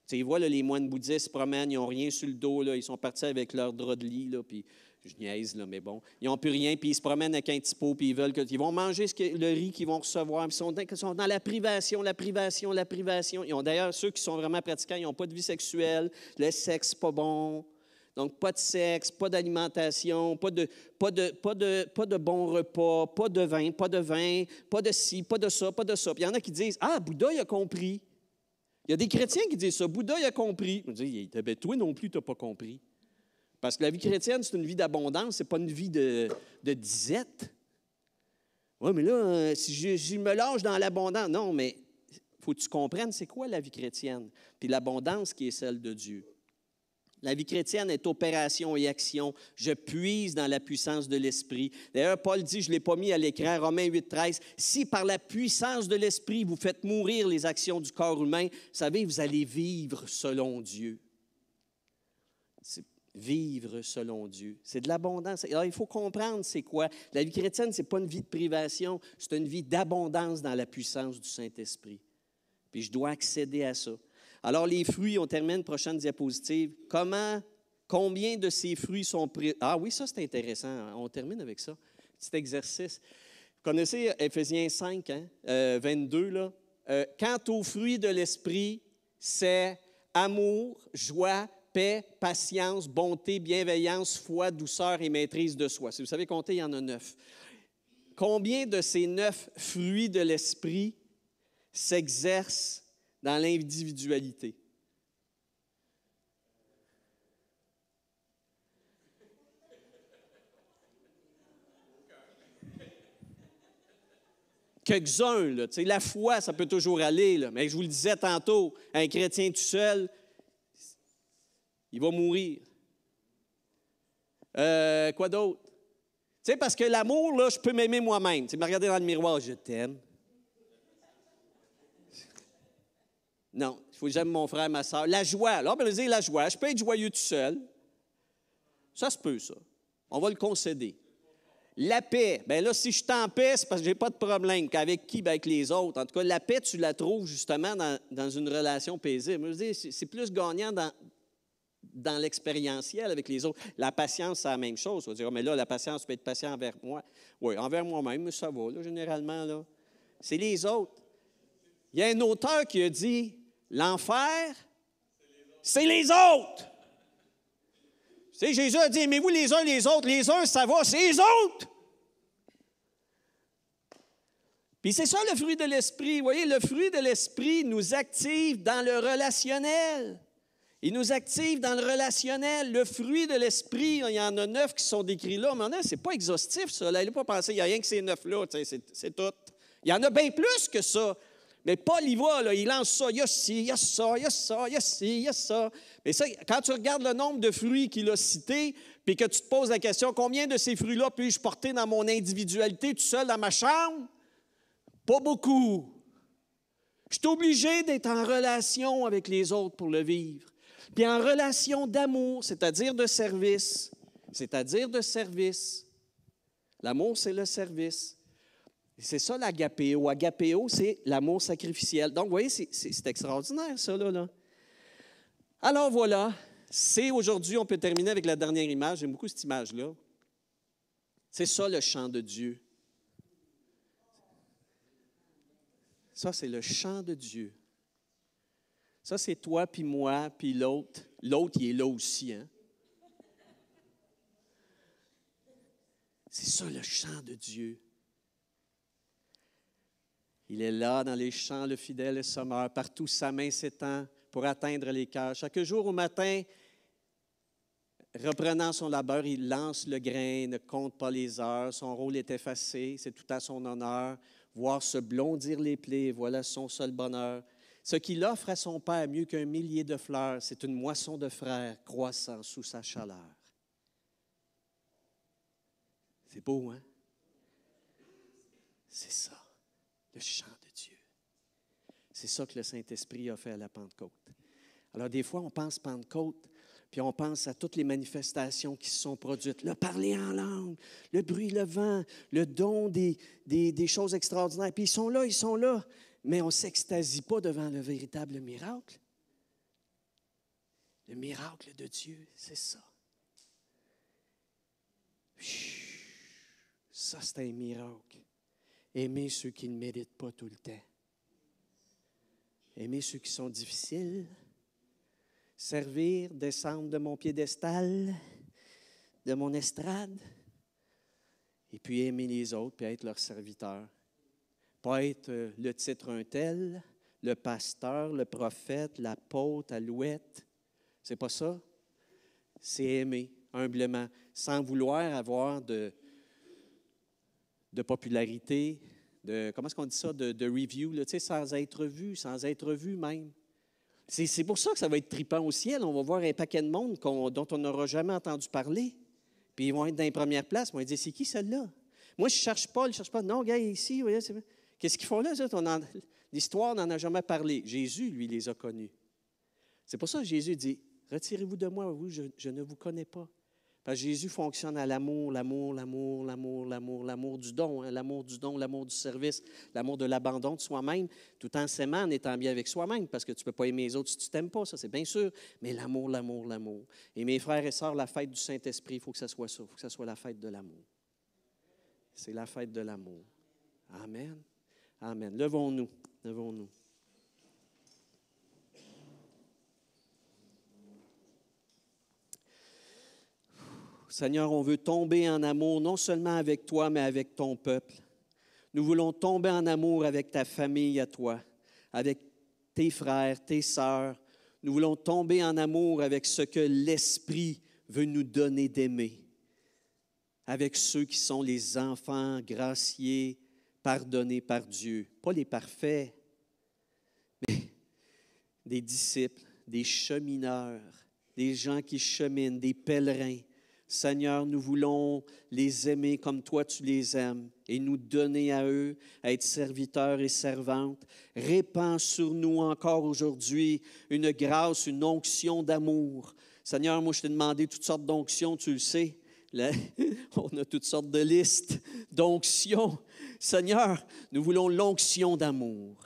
tu vois, là, les moines bouddhistes se promènent, ils n'ont rien sur le dos, là, ils sont partis avec leur drap de lit, là, puis je niaise, là, mais bon, ils n'ont plus rien, puis ils se promènent avec un petit pot, puis ils vont manger le riz qu'ils vont recevoir, puis ils sont dans la privation. Ils ont d'ailleurs, ceux qui sont vraiment pratiquants, ils n'ont pas de vie sexuelle, le sexe, c'est pas bon. Donc, pas de sexe, pas d'alimentation, pas de bons repas, pas de vin, pas de ci, pas de ça, pas de ça. Puis il y en a qui disent, ah, Bouddha, il a compris. Il y a des chrétiens qui disent ça, Bouddha, il a compris. On dit, ben, toi non plus, tu n'as pas compris. Parce que la vie chrétienne, c'est une vie d'abondance, ce n'est pas une vie de disette. Oui, mais là, si je me lâche dans l'abondance, non, mais il faut que tu comprennes c'est quoi la vie chrétienne, puis l'abondance qui est celle de Dieu. La vie chrétienne est opération et action. Je puise dans la puissance de l'Esprit. D'ailleurs, Paul dit, je ne l'ai pas mis à l'écran, Romains 8,13, « Si par la puissance de l'Esprit, vous faites mourir les actions du corps humain, vous savez, vous allez vivre selon Dieu. » C'est vivre selon Dieu. C'est de l'abondance. Alors, il faut comprendre c'est quoi. La vie chrétienne, ce n'est pas une vie de privation, c'est une vie d'abondance dans la puissance du Saint-Esprit. Puis je dois accéder à ça. Alors, les fruits, on termine, prochaine diapositive. Combien de ces fruits sont pris? Ah oui, ça, c'est intéressant. On termine avec ça. Petit exercice. Vous connaissez Éphésiens 5, 22, là? Quant aux fruits de l'esprit, c'est amour, joie, paix, patience, bonté, bienveillance, foi, douceur et maîtrise de soi. Si vous savez compter, il y en a 9. Combien de ces 9 fruits de l'esprit s'exercent dans l'individualité? Quelques-uns, là, la foi, ça peut toujours aller, là, mais je vous le disais tantôt, un chrétien tout seul, il va mourir. Quoi d'autre? Parce que l'amour, là, je peux m'aimer moi-même. Me regarder dans le miroir, je t'aime. Non, il faut que j'aime mon frère, ma soeur. La joie, alors, on va dire la joie. Je peux être joyeux tout seul. Ça se peut, ça. On va le concéder. La paix, bien là, si je suis en paix, c'est parce que je n'ai pas de problème. Avec qui? Bien, avec les autres. En tout cas, la paix, tu la trouves justement dans une relation paisible. Je veux dire, c'est plus gagnant dans l'expérientiel avec les autres. La patience, c'est la même chose. On va dire, mais là, la patience, peut être patient envers moi. Oui, envers moi-même, ça va, là, généralement. Là. C'est les autres. Il y a un auteur qui a dit, l'enfer, c'est les autres. Tu sais, Jésus a dit, aimez-vous les uns les autres. Les uns, ça va, c'est les autres. Puis c'est ça le fruit de l'esprit. Vous voyez, le fruit de l'esprit nous active dans le relationnel. Il nous active dans le relationnel. Le fruit de l'esprit, il y en a 9 qui sont décrits là, mais ce n'est pas exhaustif, ça. Là, il n'a pas pensé, il n'y a rien que ces 9-là, c'est tout. Il y en a bien plus que ça. Mais Paul y va, là, il lance ça, il y a ci, il y a ça, il y a ça, il y a ci, il y a ça. Mais ça, quand tu regardes le nombre de fruits qu'il a cités, puis que tu te poses la question, combien de ces fruits-là puis-je porter dans mon individualité tout seul dans ma chambre? Pas beaucoup. Je suis obligé d'être en relation avec les autres pour le vivre. Puis en relation d'amour, c'est-à-dire de service. C'est-à-dire de service. L'amour, c'est le service. C'est ça l'agapéo. Agapéo, c'est l'amour sacrificiel. Donc, vous voyez, c'est extraordinaire, ça, là. Alors, voilà. C'est aujourd'hui, on peut terminer avec la dernière image. J'aime beaucoup cette image-là. C'est ça, le chant de Dieu. Ça, c'est le chant de Dieu. Ça, c'est toi, puis moi, puis l'autre. L'autre, il est là aussi, hein? C'est ça, le chant de Dieu. Il est là dans les champs, le fidèle et sommeur, partout sa main s'étend pour atteindre les cœurs. Chaque jour au matin, reprenant son labeur, il lance le grain, ne compte pas les heures. Son rôle est effacé, c'est tout à son honneur. Voir se blondir les plaies, voilà son seul bonheur. Ce qu'il offre à son Père, mieux qu'un millier de fleurs, c'est une moisson de frères croissant sous sa chaleur. C'est beau, hein? C'est ça. Le chant de Dieu. C'est ça que le Saint-Esprit a fait à la Pentecôte. Alors, des fois, on pense Pentecôte, puis on pense à toutes les manifestations qui se sont produites. Le parler en langue, le bruit, le vent, le don des choses extraordinaires. Puis ils sont là, mais on ne s'extasie pas devant le véritable miracle. Le miracle de Dieu, c'est ça. Ça, c'est un miracle. Aimer ceux qui ne méritent pas tout le temps. Aimer ceux qui sont difficiles. Servir, descendre de mon piédestal, de mon estrade. Et puis aimer les autres, puis être leur serviteur. Pas être le titre un tel, le pasteur, le prophète, l'apôtre, Alouette. C'est pas ça. C'est aimer humblement, sans vouloir avoir de popularité, comment est-ce qu'on dit ça, de review, là, sans être vu même. C'est pour ça que ça va être trippant au ciel. On va voir un paquet de monde dont on n'aura jamais entendu parler. Puis ils vont être dans les premières places. Ils vont dire, c'est qui celle-là? Moi, je ne cherche pas. Non, gars, ici, voyez, qu'est-ce qu'ils font là? L'histoire n'en a jamais parlé. Jésus, lui, les a connus. C'est pour ça que Jésus dit, retirez-vous de moi, vous, je ne vous connais pas. Parce que Jésus fonctionne à l'amour du don, hein, l'amour du service, l'amour de l'abandon de soi-même, tout en s'aimant, en étant bien avec soi-même, parce que tu ne peux pas aimer les autres si tu ne t'aimes pas, ça c'est bien sûr, mais l'amour. Et mes frères et sœurs, la fête du Saint-Esprit, il faut que ça soit ça, il faut que ça soit la fête de l'amour. C'est la fête de l'amour. Amen. Amen. Levons-nous. Seigneur, on veut tomber en amour, non seulement avec toi, mais avec ton peuple. Nous voulons tomber en amour avec ta famille à toi, avec tes frères, tes sœurs. Nous voulons tomber en amour avec ce que l'Esprit veut nous donner d'aimer, avec ceux qui sont les enfants graciés, pardonnés par Dieu. Pas les parfaits, mais des disciples, des chemineurs, des gens qui cheminent, des pèlerins. Seigneur, nous voulons les aimer comme toi tu les aimes et nous donner à eux, à être serviteurs et servantes. Répands sur nous encore aujourd'hui une grâce, une onction d'amour. Seigneur, moi je t'ai demandé toutes sortes d'onctions, tu le sais. Là, on a toutes sortes de listes d'onctions. Seigneur, nous voulons l'onction d'amour.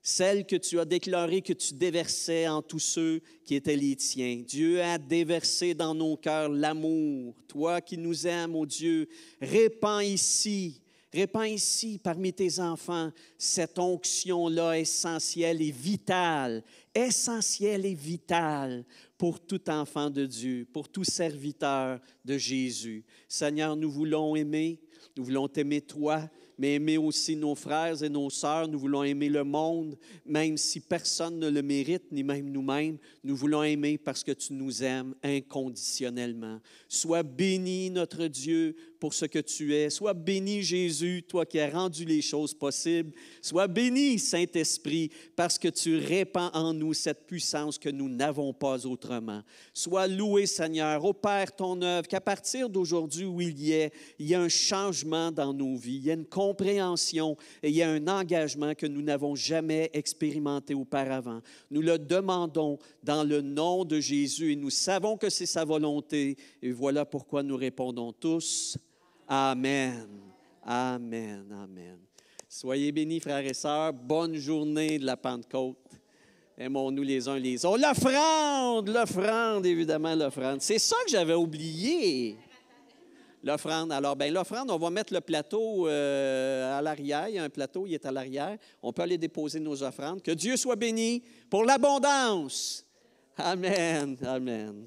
Celle que tu as déclarée que tu déversais en tous ceux qui étaient les tiens. Dieu a déversé dans nos cœurs l'amour. Toi qui nous aimes, ô Dieu, répands ici parmi tes enfants cette onction-là essentielle et vitale pour tout enfant de Dieu, pour tout serviteur de Jésus. Seigneur, nous voulons t'aimer toi, mais aimer aussi nos frères et nos sœurs. Nous voulons aimer le monde, même si personne ne le mérite, ni même nous-mêmes. Nous voulons aimer parce que tu nous aimes inconditionnellement. Sois béni, notre Dieu, pour ce que tu es. Sois béni, Jésus, toi qui as rendu les choses possibles. Sois béni, Saint-Esprit, parce que tu répands en nous cette puissance que nous n'avons pas autrement. Sois loué, Seigneur. Opère ton œuvre, qu'à partir d'aujourd'hui où il y a un changement dans nos vies. Il y a une compréhension et il y a un engagement que nous n'avons jamais expérimenté auparavant. Nous le demandons dans le nom de Jésus et nous savons que c'est sa volonté. Et voilà pourquoi nous répondons tous. Amen. Amen. Amen. Soyez bénis, frères et sœurs. Bonne journée de la Pentecôte. Aimons-nous les uns les autres. L'offrande, évidemment, l'offrande. C'est ça que j'avais oublié. L'offrande. Alors, bien, l'offrande, on va mettre le plateau à l'arrière. Il y a un plateau, il est à l'arrière. On peut aller déposer nos offrandes. Que Dieu soit béni pour l'abondance. Amen. Amen.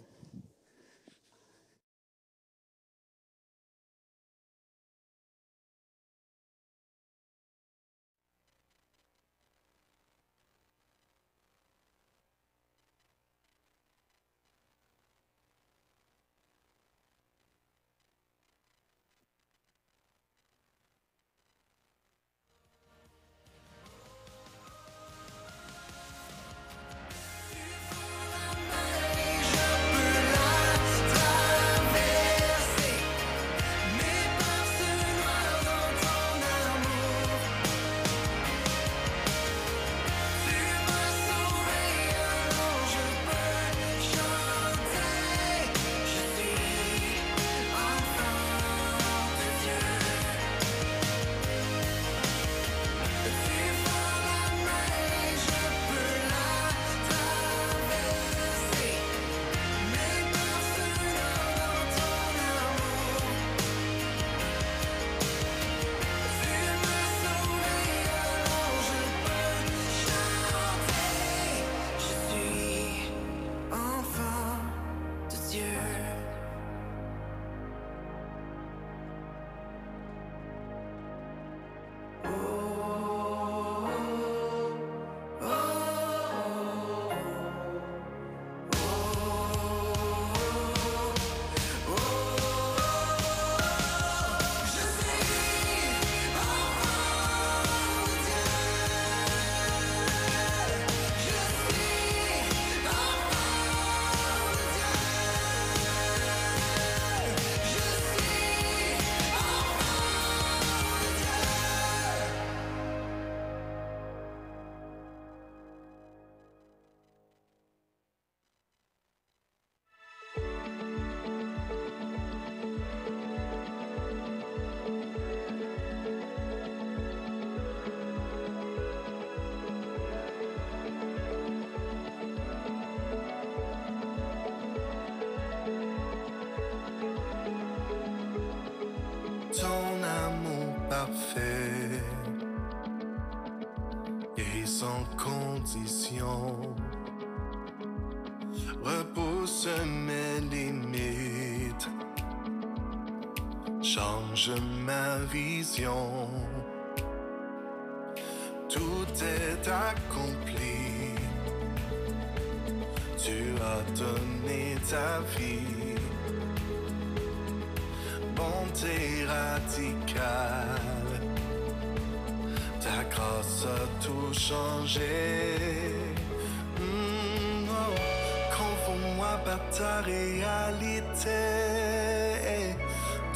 Ton amour parfait et sans condition repousse mes limites, change ma vision. Tout est accompli, tu as donné ta vie. Bonté radicale, ta grâce a tout changé. Confonds-moi par ta réalité,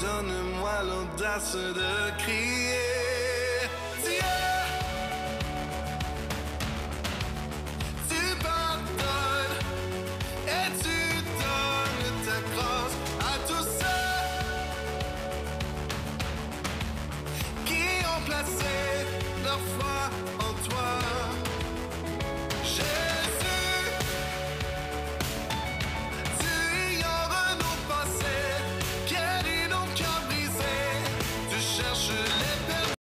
donne-moi l'audace de crier. Dieu, tu pardonnes et tu donnes ta grâce à tous ceux qui ont placé leur foi